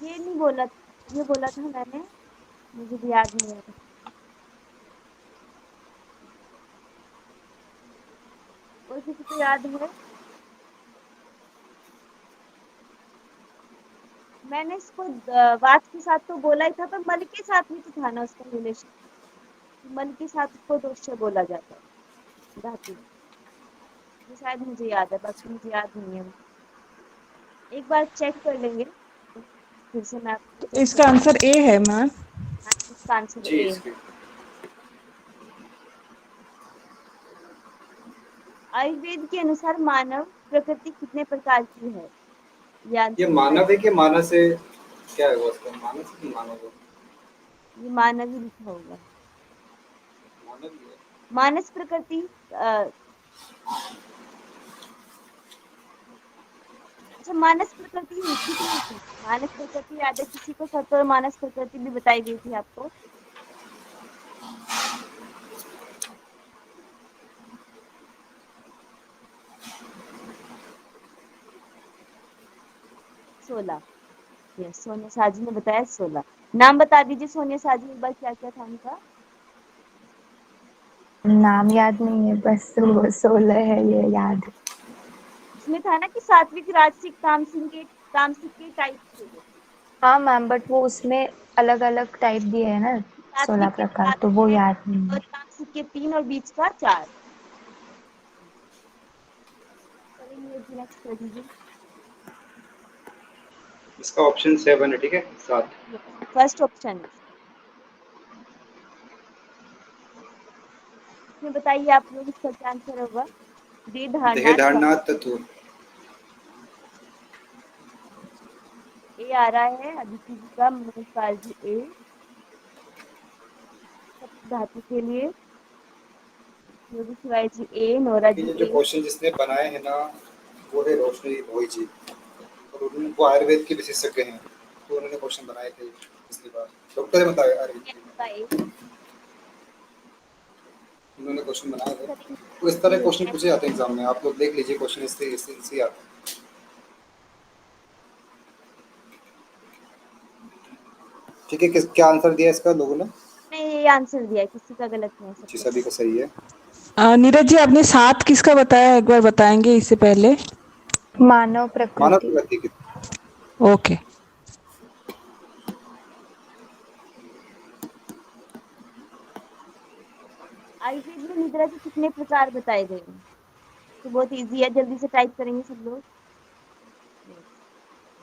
ये नहीं बोला, ये बोला था मैंने, मुझे भी याद नहीं है। और किसी को याद है? मैंने इसको वात के साथ तो बोला ही था, पर मल के साथ भी तो था ना उसका रिलेशन। मल के साथ उसको दोष्य बोला जाता है धातु। ये शायद मुझे याद है, बाकी मुझे याद नहीं है। एक बार चेक कर लेंगे फिर से मैं आपको। इसका आंसर ए है मैम। हाँ, इसका आंसर ए। आयुर्वेद के अनुसार मानव प्रकृति कितने प्रकार की है? ये आंसर ये मानव है कि मानस है, क्या है वो उसका, मानस की मानव है? ये मानव ही लिखा होगा। मानव ही है। मानस प्रकृति अच्छा मानस प्रकृति होती कि नहीं थी? मानस प्रकृति याद है किसी को? सत्वर मानस प्रकृति भी बताई गई थी आपको। सोलह। यस, सोनिया साजी ने बताया 16। नाम बता दीजिए सोनिया साजी एक बार, क्या क्या था उनका? नाम याद नहीं है, बस 16 है ये याद है। इसमें था ना कि सात्विक राजसिक तामसिक के टाइप थे वो। हाँ मैम, बट वो उसमें अलग अलग टाइप दिए है ना, 16 सात्विक के प्रकार, 7 तो वो है याद नहीं और है। तामसिक के 3 और बीच का 4। चलिए जी नेक्स्ट कर दीजिए। इसका ऑप्शन 7 है, ठीक है, 7। फर्स्ट ऑप्शन इसमें बताइए आप लोग, इसका क्या आंसर होगा? देह देह धारणा धारणा तत्व। ए आ रहा है अदिति जी का, मनोज पाल जी ए। धातु के लिए योगी शिवाय जी ए, नोरा जी ये जो ए। क्वेश्चन जिसने बनाए हैं ना, वो है रोशनी भोई जी, और उनको आयुर्वेद के विशेषज्ञ हैं, तो उन्होंने क्वेश्चन बनाए थे पिछली बार। डॉक्टर है बताया आयुर्वेद, उन्होंने क्वेश्चन बनाए थे। तो इस तरह क्वेश्चन पूछे जाते हैं एग्जाम में, आप लोग देख लीजिए, क्वेश्चन इससे आते हैं। ठीक है, किस क्या आंसर दिया इसका लोगों ने? नहीं ये आंसर दिया है, किसी का गलत नहीं है, जी सभी का सही है। नीरज जी आपने 7 किसका बताया, एक बार बताएंगे इससे पहले? मानव मानव प्रकृति। प्रकृति की। ओके। आयुर्वेद में निद्रा के कितने प्रकार बताए गए हैं? तो बहुत इजी है, जल्दी से टाइप करेंगे सब लोग।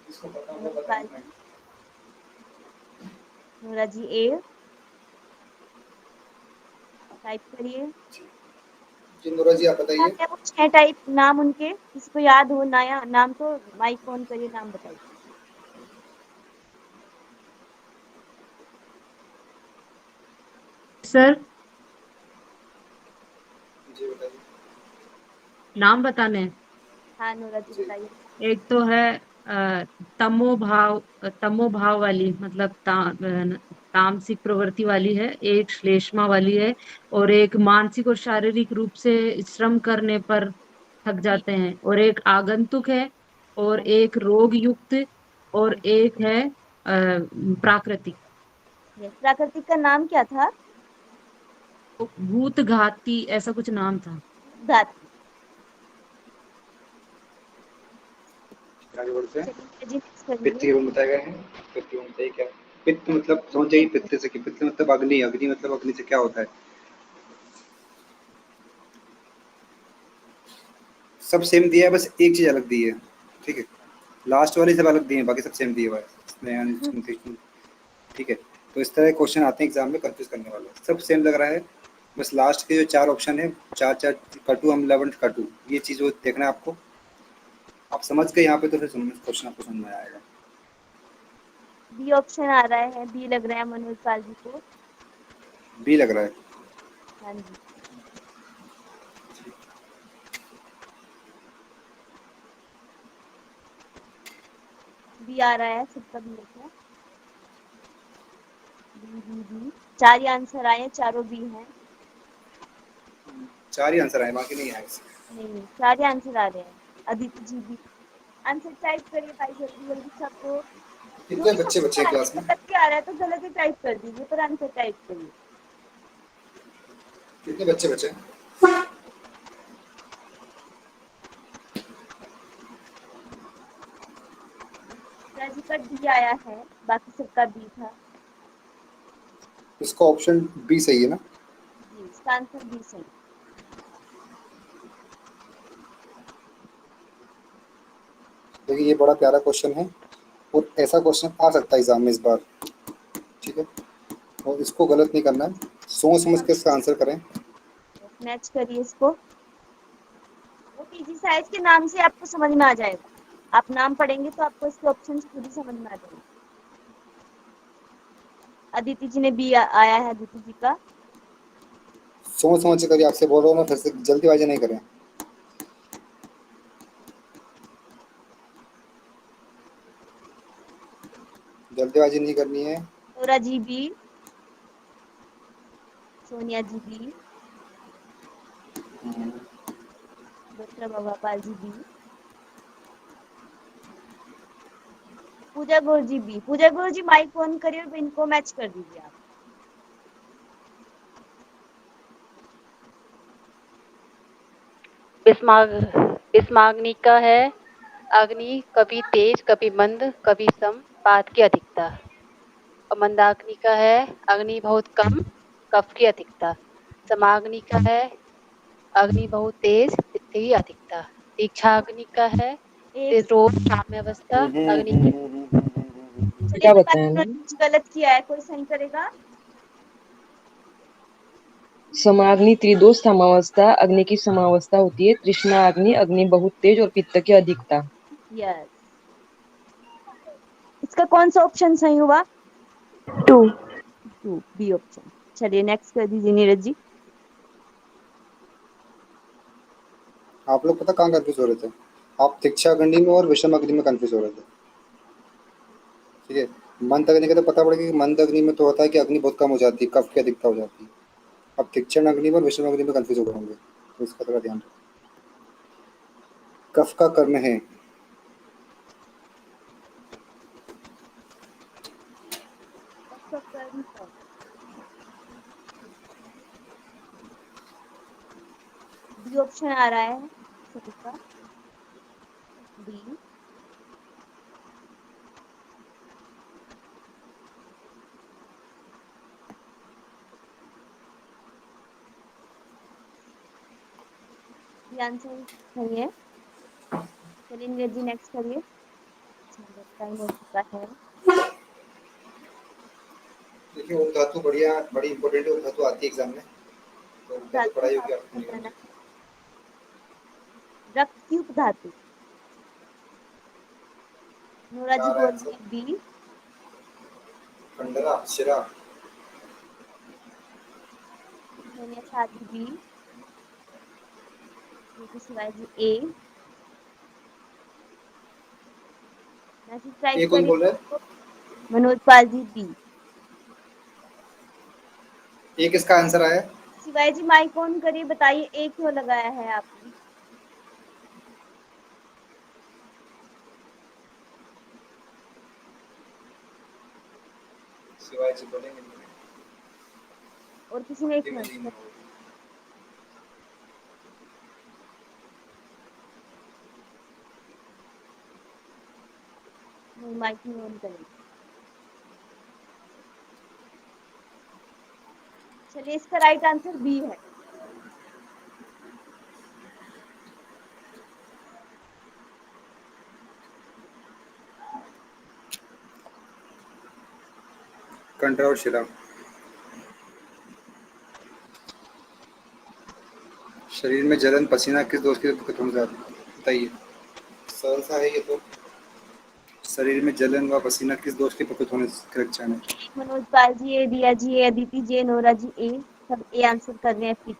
इसको पता होगा, मनोज पाल बताइए। जी, नोरा जी ए, टाइप करिए। जी नूरा जी आप क्या बताइए। क्या वो 6 टाइप नाम उनके, किसी को याद हो नया नाम तो माइक ऑन करिए, नाम बताइए। सर जी बताइए। नाम बताने हैं। हाँ नोरा जी जी। बताइए। एक तो है तमो भाव वाली, मतलब तामसिक प्रवृत्ति वाली है, एक श्लेष्मा वाली है, और एक मानसिक और शारीरिक रूप से श्रम करने पर थक जाते हैं, और एक आगंतुक है, और एक रोग युक्त, और एक है प्राकृतिक। यस, प्राकृतिक का नाम क्या था? भूत घाती ऐसा कुछ नाम था। धातु। आगे बढ़ते हैं। चलिए जी नेक्स्ट पित्त करिए। के गुण बताए गए हैं। पित्त के गुण बताइए क्या? पित्त मतलब समझ जाइए, पित्त से कि पित्त मतलब अग्नि, अग्नि मतलब अग्नि से क्या होता है? सब सेम दिया है, बस एक चीज अलग दी है, ठीक है। लास्ट वाली सब अलग दिए हैं, बाकी सब सेम दिए हुआ है। ठीक है, तो इस तरह क्वेश्चन आते हैं एग्जाम में कंफ्यूज करने वाले, सब सेम लग रहा है, बस लास्ट के जो 4 ऑप्शन है, 4 कटु हम 11 कटु, ये चीज वो देखना है आपको। आप समझ गए यहाँ पे तो फिर क्वेश्चन आपको समझ में आएगा। बी ऑप्शन आ रहा है, बी लग रहा है मनोज पाल जी को। बी लग रहा है। हाँ जी, बी आ रहा है, सबका बी है। बी 4 ही आंसर आए हैं, चारों बी हैं। 4 ही आंसर आए, बाकी नहीं आए। नहीं 4 ही आंसर आ रहे हैं। Aditi ji B. Answer type करिए भाई, जल्दी जल्दी सब लोग। जो कितने भी बच्चे सबको बच्चे हैं क्लास में? गलत भी आ रहा है तो गलत ही टाइप कर दीजिए, पर आंसर टाइप करिए। कितने बच्चे बचे? जी का डी आया है, बाकी सबका बी था। इसका ऑप्शन बी सही है ना? जी इसका आंसर बी सही। देखिए ये बड़ा प्यारा क्वेश्चन है, और ऐसा क्वेश्चन आ सकता है एग्जाम में इस बार, ठीक है, और इसको गलत नहीं करना है, सोच समझ के इसका आंसर करें। मैच करिए इसको, वो टीजी साइज के नाम से आपको समझ में आ जाएगा। आप नाम पढ़ेंगे तो आपको इसके ऑप्शन खुद ही समझ में आ जाएंगे। अदिति जी ने बी आया है, अदिति जी का। सोच समझ के करिए, आपसे बोल रहा हूँ ना, फिर से जल्दीबाजी नहीं करें। जल्दीबाजी नहीं करनी है। Nora ji B, Sonia ji B, doctor Babapal ji B, Pooja Gaur ji B. Pooja Gaur ji mic on करिए और इनको मैच कर दीजिए आप। बिस्माग्नि का है अग्नि कभी तेज कभी मंद कभी सम पात की अधिकता। और मंदाग्नि का है अग्नि बहुत कम कफ की अधिकता। समाग्नि का है अग्नि बहुत तेज पित्त की अधिकता। दीक्षाग्नि का है एक रोग साम्यावस्था अग्नि की। चलिए क्या मैं बताया ना? कुछ गलत किया है, कोई सही करेगा? समाग्नि त्रिदोष समावस्था, अग्नि की समावस्था होती है। तृष्णा अग्नि, अग्नि बहुत तेज और पित्त की अधिकता। यस। इसका कौन सा ऑप्शन सही हुआ? 2। B option. चलिए नेक्स्ट कर दीजिए नीरज जी। आप लोग पता कहाँ कंफ्यूज हो रहे थे? आप दीक्षा अग्नि में और विषम अग्नि में कंफ्यूज हो रहे थे। ठीक है, मंद अग्नि का तो पता पड़ेगा कि मंद अग्नि में तो होता है कि अग्नि बहुत कम हो जाती है, कफ की अधिकता हो जाती है। अब तीक्ष्ण अग्नि में और विषम अग्नि में कंफ्यूज हो गए होंगे, तो इसका थोड़ा ध्यान रखें। कफ का कर्म है। सबका कर्म है। बी ऑप्शन आ रहा है सभी का। बी। ये आंसर सही है। चलिए नीरज जी नेक्स्ट करिए। टाइम हो चुका है। देखिए, उप धातु बढ़िया बड़ी इंपॉर्टेंट है, उप धातु आती है एग्जाम में, तो उप धातु धातु पढ़ाई का होगी आपको बताना निकल। है। रक्त की उपधातु। नोरा क्या जी आ रहा है आंसर? बोलिए बी। कंडरा, शिरा। सोनिया शादी बी। शिवाजी ए। मैसेज ये टाइप कौन करिए। बोल रहा है? Manoj Pal G B. ये किसका आंसर आया? शिवाजी जी माइक ऑन करिए, बताइए ए क्यों लगाया है आपने? शिवाजी बोलेंगे नहीं। और किसी ने एक हिंदी में मिनट नहीं में होगा। नहीं, माइक नहीं ऑन करेंगे। चलिए इसका राइट आंसर बी है। कंडरा और शिरा। शरीर में जलन पसीना किस दोष के प्रकट होने जाता है? बताइए, सरल सा है ये तो। शरीर में जलन व पसीना किस दोष के प्रकट होने के लक्षण है? मनोज पाल जी ए, दिया जी ए, अदिति जी ए, नोरा जी ए, सब ए आंसर कर रहे हैं। पित।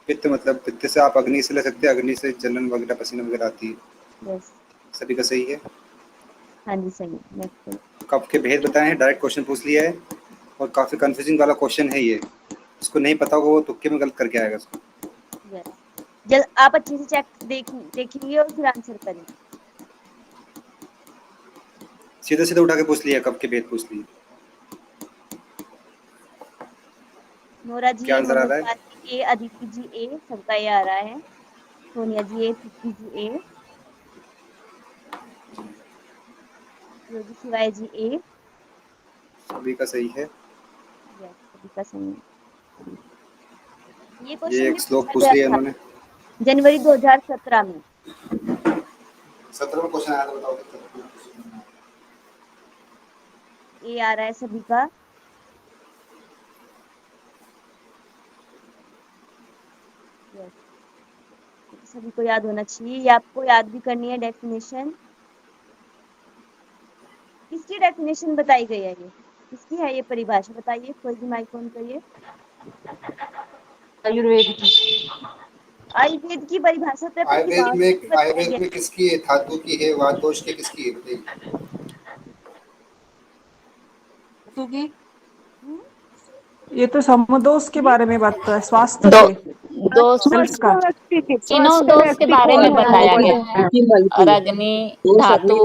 पित्त मतलब पित्त से आप अग्नि से ले सकते हैं, अग्नि से जलन वगैरह पसीना वगैरह आती है। यस। सभी का सही है। हाँ जी सही है। नेक्स्ट। कफ के भेद बताए हैं, डायरेक्ट क्वेश्चन पूछ लिया है, और काफी कंफ्यूजिंग वाला क्वेश्चन है ये। उसको नहीं पता होगा वो तुक्के में गलत करके आएगा उसको। यस। जल आप अच्छे से चेक देखेंगे और फिर आंसर करेंगे। सीधे सीधे उठा के पूछ लिया, कफ के भेद पूछ लिए। नोरा जी क्या ए, आंसर आ मनोज रहा है? पाल जी ए, अदिति जी ए, सबका ए आ रहा है। सोनिया जी ए, तृप्ति जी ए, योगी शिवाय जी ए। सभी का सही है। यस सभी का सही है। ये ये क्वेश्चन भी एक श्लोक पूछा पूछ गया लिया था इन्होंने। जनवरी 2017 में। 17वां क्वेश्चन आया था, बताओ कितना? ए आ रहा है सभी का। यस। सभी को याद होना चाहिए, ये आपको याद भी करनी है डेफिनेशन। किसकी डेफिनेशन बताई गई है ये, किसकी है ये परिभाषा, बताइए, कोई भी माइक ऑन करिए। आयुर्वेद की। आयुर्वेद की परिभाषा तो आयुर्वेद में किसकी है? धातु की है, वात दोष की किसकी है बताइए। धातु की। ये तो समदोष के बारे में बात है, स्वास्थ्य दो के दोष हेल्थ का। तीनों दोष के बारे में बताया गया है। और अग्नि, धातु,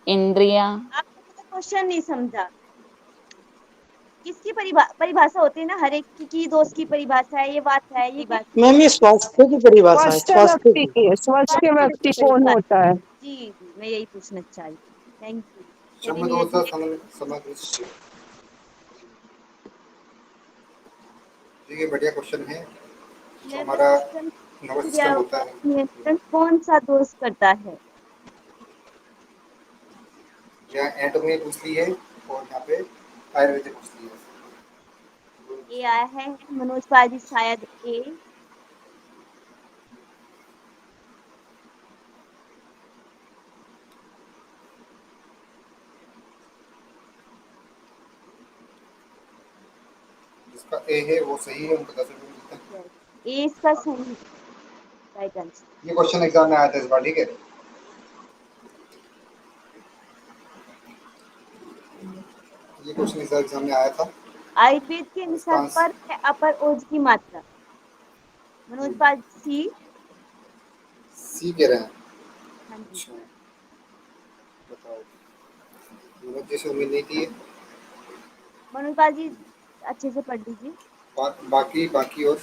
इंद्रिया। आपने क्वेश्चन नहीं समझा। किसकी परिभाषा होती है ना, हर एक की दोस्त की परिभाषा है, ये बात है, ये बात मैम ये स्वास्थ्य की परिभाषा है, स्वास्थ्य की। स्वास्थ्य व्यक्ति कौन होता है? जी जी, मैं यही पूछना चाहिए। Thank you. समदोषा समग्र। ये बढ़िया क्वेश्चन है, जो हमारा नर्वस सिस्टम होता है। नियंत्रण कौन सा दोष करता है? यहाँ एंटोमी पूछ ली है और यहाँ पे आयुर्वेद पूछ ली है। ए आया है मनोज पाजी, शायद ए। जिसका ए है वो सही है, उनको 10 रुपये मिलते हैं। ए इसका सही राइट आंसर। ये क्वेश्चन एग्जाम में आया था इस बार, ठीक है। ये क्वेश्चन इस बार एग्जाम में आया था। आयुर्वेद के अनुसार पर है अपर ओज की मात्रा। मनोज पाल सी कह रहे हैं। हाँ जी, बताओ, मनोज जैसे उम्मीद नहीं थी। मनोज पाल जी अच्छे से पढ़ लीजिए। बाकी और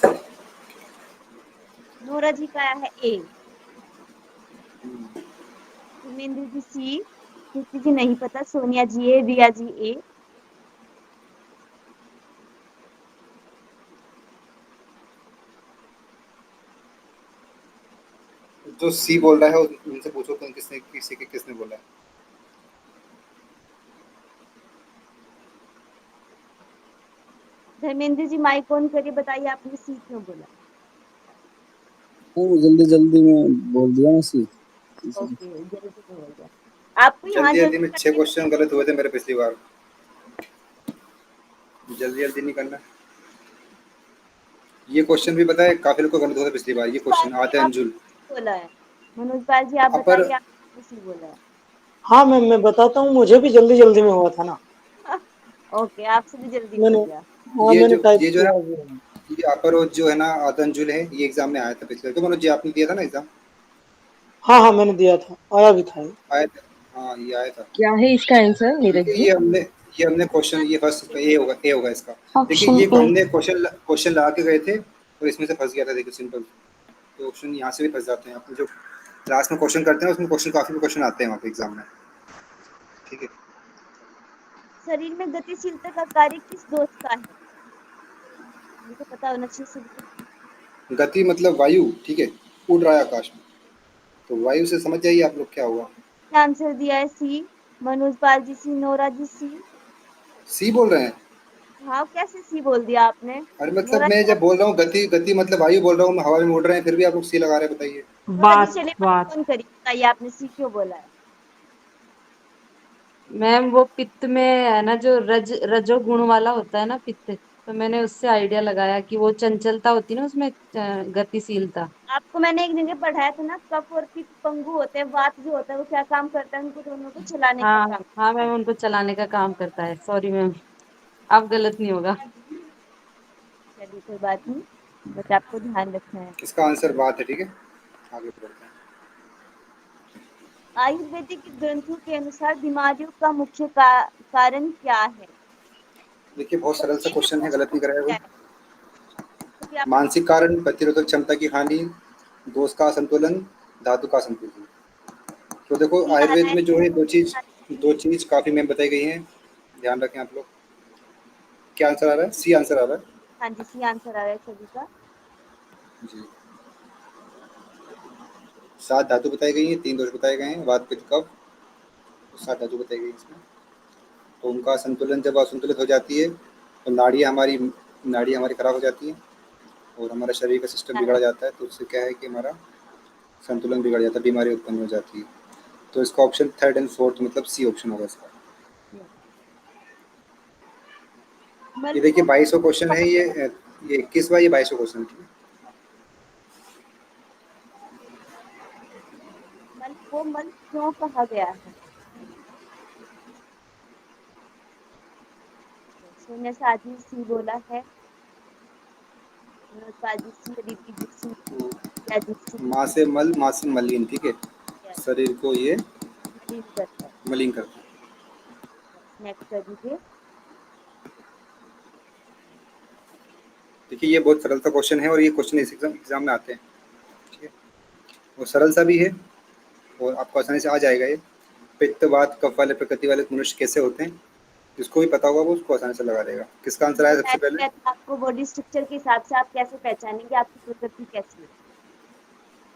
नोरा जी का आया है ए, धर्मेंद्र जी सी, कीर्ति जी नहीं पता, सोनिया जी ए, रिया जी ए। जो सी बोल रहा है उनसे पूछो तुम किसने बोला है। धर्मेंद्र जी माइक ऑन करिए, बताइए आपने सी क्यों बोला? जल्दी में बोल दिया ना सी। ओके, जल्दी में हो गया आपको। यहाँ जल्दी में 6 क्वेश्चन गलत हुए थे मेरे पिछली बार। जल्दी नहीं करना। ये क्वेश्चन भी पता है काफी लोग को गलत हुआ था पिछली बार। ये क्वेश्चन आते अंजुल बोला है। मनोज पाल जी आप बताइए आपने सी बोला है। हाँ मैम मैं बताता हूँ, मुझे भी जल्दी में हुआ था ना। ओके, आपसे भी जल्दी हो गया। हाँ ये मैंने टाइप जो है किया। ये अपर ओज जो है ना, आतंजुल है, ये एग्जाम में आया था पिछले। तो मनोज जी आपने दिया था ना एग्जाम? हाँ मैंने दिया था, आया भी था। आया था, हाँ ये आया था। क्या है इसका आंसर नीरज जी? ये हमने क्वेश्चन, ये फर्स्ट ए होगा इसका। देखिए ये हमने क्वेश्चन लगा के गए थे और इसमें से फंस गया था। देखिए सिंपल, तो ऑप्शन यहाँ से भी फंस जाते हैं। आपने जो क्लास में क्वेश्चन करते हैं उसमें काफी क्वेश्चन आते हैं वहाँ पे एग्जाम में, ठीक है। शरीर में गतिशीलता का कार्य किस दोष का है? मुझे पता होना चाहिए सबको। गति मतलब वायु, ठीक है, उड़ रहा है आकाश में, तो वायु से समझ जाइए आप लोग क्या हुआ। आंसर दिया है सी, मनोज पाल जी सी, नोरा जी सी बोल रहे हैं। हाँ, कैसे सी बोल दिया आपने? अरे मतलब मैं जब बोल रहा हूँ गति मतलब वायु बोल रहा हूँ, हवा में उड़ रहे हैं, फिर भी आप लोग सी लगा रहे हैं, बताइए। बात करिए, बताइए आपने सी क्यों बोला है? मैम वो पित्त में है ना, जो रजोगुण वाला होता है ना पित्त, तो मैंने उससे आइडिया लगाया कि वो चंचलता होती है ना उसमें, गतिशीलता। आपको मैंने एक जगह पढ़ाया था ना, कफ और पित्त पंगु होते हैं, वात जो होता है वो क्या काम करता है? उनको दोनों को चलाने का काम। हाँ मैम, उनको चलाने का काम करता है। सॉरी मैम, अब गलत नहीं होगा। चलिए कोई बात नहीं, बस आपको ध्यान रखना है। इसका आंसर बात है, ठीक है। आगे बढ़ते हैं। आयुर्वेदिक ग्रंथों के अनुसार बीमारियों का मुख्य कारण क्या है? देखिए बहुत सरल सा क्वेश्चन है, गलत नहीं करेगा कोई। मानसिक कारण, प्रतिरोधक क्षमता की हानि, दोष का असंतुलन, धातु का असंतुलन। तो देखो आयुर्वेद में जो है दो चीज काफी में बताई गई हैं, ध्यान रखें आप लोग। क्या आंसर आ रहा है? सी आंसर आ रहा है। हाँ जी, सी आंसर आ रहा है सभी का जी। 7 धातु बताई गई हैं, 3 दोष बताए गए हैं, वात पित्त कफ, 7 धातु बताई गई इसमें। तो उनका संतुलन जब असंतुलित हो जाती है तो नाड़ियाँ हमारी खराब हो जाती हैं और हमारा शरीर का सिस्टम बिगड़ जाता है, तो उससे क्या है कि हमारा संतुलन बिगड़ जाता है, बीमारी उत्पन्न हो जाती है। तो इसका ऑप्शन थर्ड एंड फोर्थ मतलब सी ऑप्शन होगा इसका। ये देखिए 22वां क्वेश्चन है, ये 21वां, ये 22वां क्वेश्चन है। मल को मल क्यों कहा गया है? सोनिया साजी सी बोला है, मनोज पाजी सी, अदिति जी सी, राजीव सी, माँ से मल, माँ से मलिन, ठीक है, शरीर को ये मलिन करता है। मलिन करता है। नेक्स्ट कर दीजिए। देखिए ये बहुत सरल सा क्वेश्चन है और ये क्वेश्चन इस एग्जाम में आते हैं, ठीक है, और सरल सा भी है और आपको आसानी से आ जाएगा। ये पित्त, वात, कफ वाले प्रकृति वाले मनुष्य कैसे होते हैं, जिसको भी पता होगा वो उसको आसानी से लगा देगा। किसका आंसर आया सबसे पहले? आपको बॉडी स्ट्रक्चर के हिसाब से आप कैसे पहचानेंगे आपकी प्रकृति कैसी है?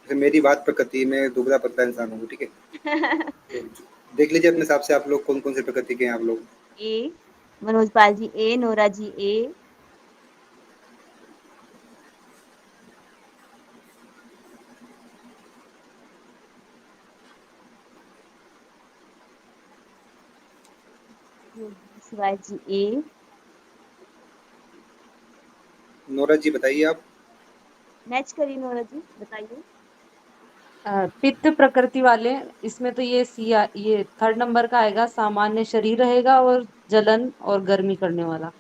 जैसे मेरी बात प्रकृति में दुबला पतला इंसान हूँ, ठीक है। तो देख लीजिए अपने हिसाब से आप लोग कौन कौन से प्रकृति के हैं आप लोग। ए मनोज पाल जी ए, नोरा जी ए, शिवाय जी ए, नोरा जी बताइए आप। मैच करिए नोरा जी, बताइए। पित्त प्रकृति वाले, इसमें तो ये थर्ड नंबर का आएगा, सामान्य शरीर रहेगा और जलन और गर्मी करने वाला।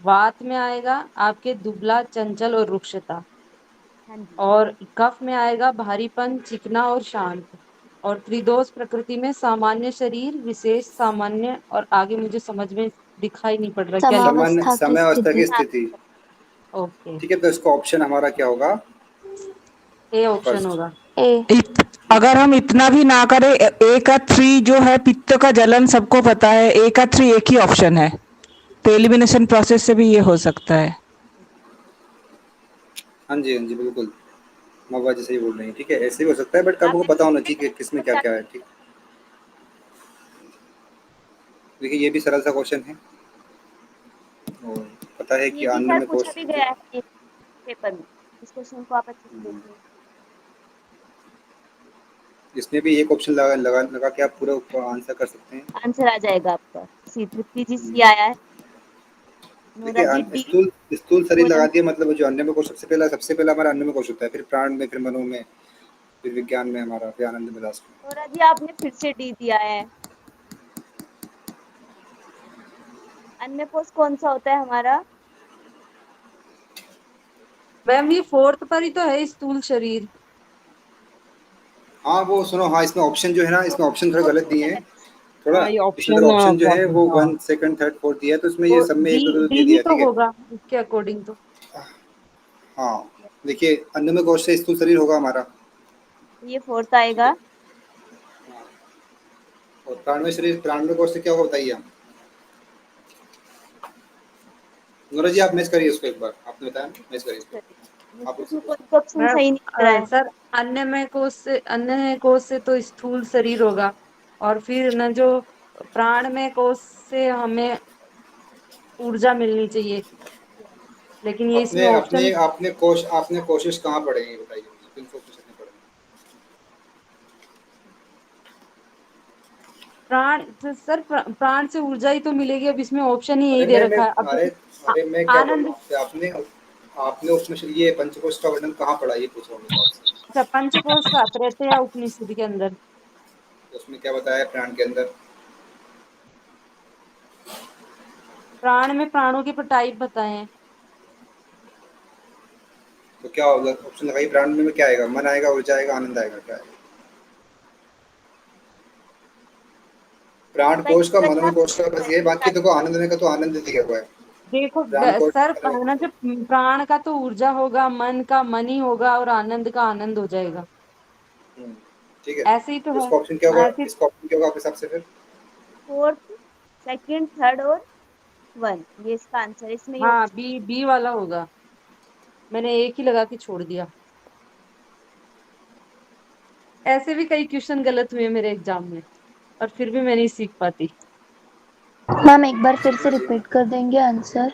वात में आएगा आपके दुबला, चंचल और रुक्षता। और कफ में आएगा भारीपन, चिकना और शांत। और त्रिदोष प्रकृति में सामान्य शरीर, विशेष, सामान्य, और आगे मुझे समझ में दिखाई नहीं पड़ रहा क्या लिखा है। समय अवस्था की स्थिति। ओके, ठीक है, तो इसका ऑप्शन हमारा क्या होगा? A option first. होगा। अगर हम इतना भी ना करें, ए का 3 जो है पित्त का जलन सबको पता है, ए का 3 एक ही ऑप्शन है, तो एलिमिनेशन प्रोसेस से भी ये हो सकता है। हाँ जी बिल्कुल, मवा जी सही बोल रही है, ठीक है, ऐसे भी हो सकता है, बट आपको पता होना चाहिए कि किसमें क्या क्या है, ठीक। देखिए ये भी सरल सा क्वेश्चन है और पता है कि अन्न में पूछा भी गया है पेपर में, इस क्वेश्चन को आप अच्छे से देखिए। इसमें भी एक ऑप्शन लगा के आप पूरा आंसर कर सकते हैं। आंसर आ जाएगा आपका। सी तृप्ति जी सी आया है, नोरा जी स्थूल शरीर लगा दिया, मतलब जो अन्य में कोश सबसे पहला हमारा अन्य में कोश होता है, फिर प्राण में, फिर मनो में, फिर विज्ञान में हमारा, फिर आनंद में लास्ट में। नोरा जी आपने फिर से डी दिया है। अन्य कोश कौन सा होता है हमारा? मैम ये फोर्थ पर ही तो है, स्थूल शरीर। हाँ वो सुनो, हाँ इसमें ऑप्शन जो है ना, इसमें ऑप्शन थोड़ा गलत दिए हैं, थोड़ा ये इसमें ऑप्शन जो है वो हाँ। 1, 2, 3, 4 दिया है, तो इसमें ये सब में 1, 2 दे दिया, तो ठीक है। होगा इसके अकॉर्डिंग तो। हाँ देखिए अन्य में कोश से स्थूल शरीर होगा हमारा, ये फोर्थ आएगा। और प्राणमय शरीर, प्राणमय कोश से क्या होगा बताइए आप। नोरा जी आप मैच करिए उसको एक बार, आपने बताया मैच करिए आप सही नहीं कर रहा है सर। अन्य कोश से तो स्थूल शरीर होगा, और फिर न जो प्राण में कोश से हमें ऊर्जा मिलनी चाहिए, लेकिन ये इसमें ऑप्शन। आपने कोशिश कहाँ पढ़े हैं बताइए, किन कोशिश में पढ़े? सर प्राण से ऊर्जा ही तो मिलेगी, अब इसमें ऑप्शन ही यही दे रखा है। अब अरे मैं क्या बोल आनंद। रहा हूँ, आपने उसमें ये पंचकोश का वर्णन कहाँ पढ़ा, ये पूछ रहा हूँ आपसे। अच्छा, पंचकोश का त्रैतया उपनिषद के अंदर। उसमें क्या बताया प्राण के अंदर? प्राण में प्राणों के टाइप बताए हैं। तो क्या होगा ऑप्शन लगाइए, प्राण में क्या आएगा? मन आएगा, ऊर्जा आएगा, आनंद आएगा, क्या आएगा? प्राण कोश का, मनोमय कोश का बस ये, बाकी देखो आनंद में का तो आनंद दिया हुआ है। देखो सर, कहना जो प्राण का तो ऊर्जा होगा, मन का मन ही होगा, और आनंद का आनंद हो जाएगा। ठीक है, ऐसे ही तो है। इसका ऑप्शन क्या होगा? इसका ऑप्शन क्या होगा आपके हिसाब से फिर? फोर्थ, सेकंड, थर्ड और 1, ये इसका आंसर। इसमें हाँ, बी वाला होगा। मैंने एक ही लगा के छोड़ दिया। ऐसे भी कई क्वेश्चन गलत हुए मेरे एग्जाम में, और फिर भी मैं नहीं सीख पाती। मैम एक बार फिर से रिपीट कर देंगे आंसर?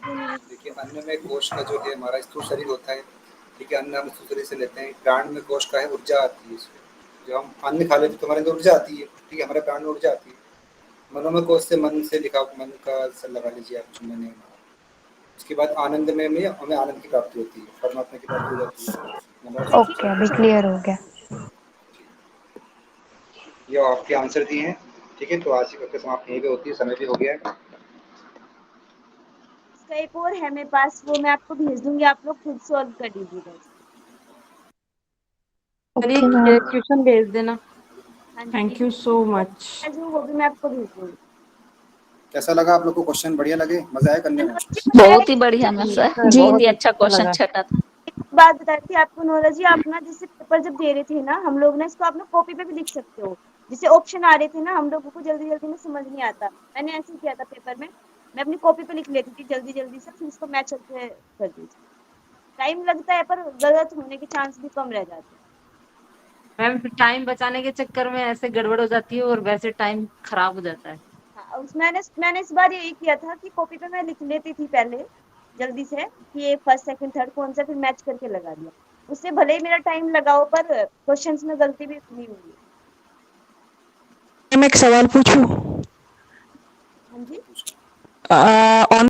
देखिए अन्न में कोश का जो है हमारा स्थूल शरीर होता है, ठीक है, अन्न हम स्थूल शरीर से लेते हैं। प्राण में कोश का है, ऊर्जा आती है इसमें, जो हम अन्न खा लेते हैं तो हमारे अंदर ऊर्जा आती है, ठीक है, हमारे प्राण में ऊर्जा आती है। मनोमय कोश से मन से लिखा, मन का सर लगा लीजिए आप, मैंने। उसके बाद आनंद में हमें आनंद की प्राप्ति होती है, परमात्मा की प्राप्ति हो जाती है। ओके, अभी क्लियर हो गया। ये आपके आंसर दिए हैं, ठीक है। तो आज की कक्षा समाप्त यहीं पे होती है, समय भी हो गया है। इसका एक और है मेरे पास, वो मैं आपको भेज दूंगी, आप लोग खुद सॉल्व कर दीजिएगा। चलिए क्वेश्चन भेज देना। हाँ जी, थैंक यू सो मच। वो भी मैं आपको भेज दूंगी। कैसा लगा आप लोग को? क्वेश्चन बढ़िया लगे? मजा आया करने में? बहुत ही बढ़िया ना सर, बहुत ही अच्छा क्वेश्चन छटा था। एक बात बता रही थी आपको नॉलेज, आप ना जैसे पेपर जब दे रहे थे ना हम लोग ना, इसको आप ना कॉपी पे भी लिख सकते हो। जैसे ऑप्शन आ रहे थे ना, हम लोगों को जल्दी जल्दी में समझ नहीं आता, मैंने ऐसे किया था पेपर में, मैं अपनी कॉपी पे लिख लेती थी जल्दी जल्दी से, फिर उसको मैच करके कर दी। टाइम लगता है पर गलत होने के चांस भी कम रह जाते हैं। मैम फिर टाइम बचाने के चक्कर में ऐसे गड़बड़ हो जाती है और वैसे टाइम खराब हो जाता है। हाँ, मैंने इस बार यही किया था कि कॉपी पे मैं लिख लेती थी पहले जल्दी से कि ये फर्स्ट सेकंड थर्ड कौन सा, फिर मैच करके लगा दिया। उससे भले ही मेरा टाइम लगाओ पर क्वेश्चंस में गलती भी नहीं हुई। मैं एक सवाल पूछूं? हाँ जी। ऑन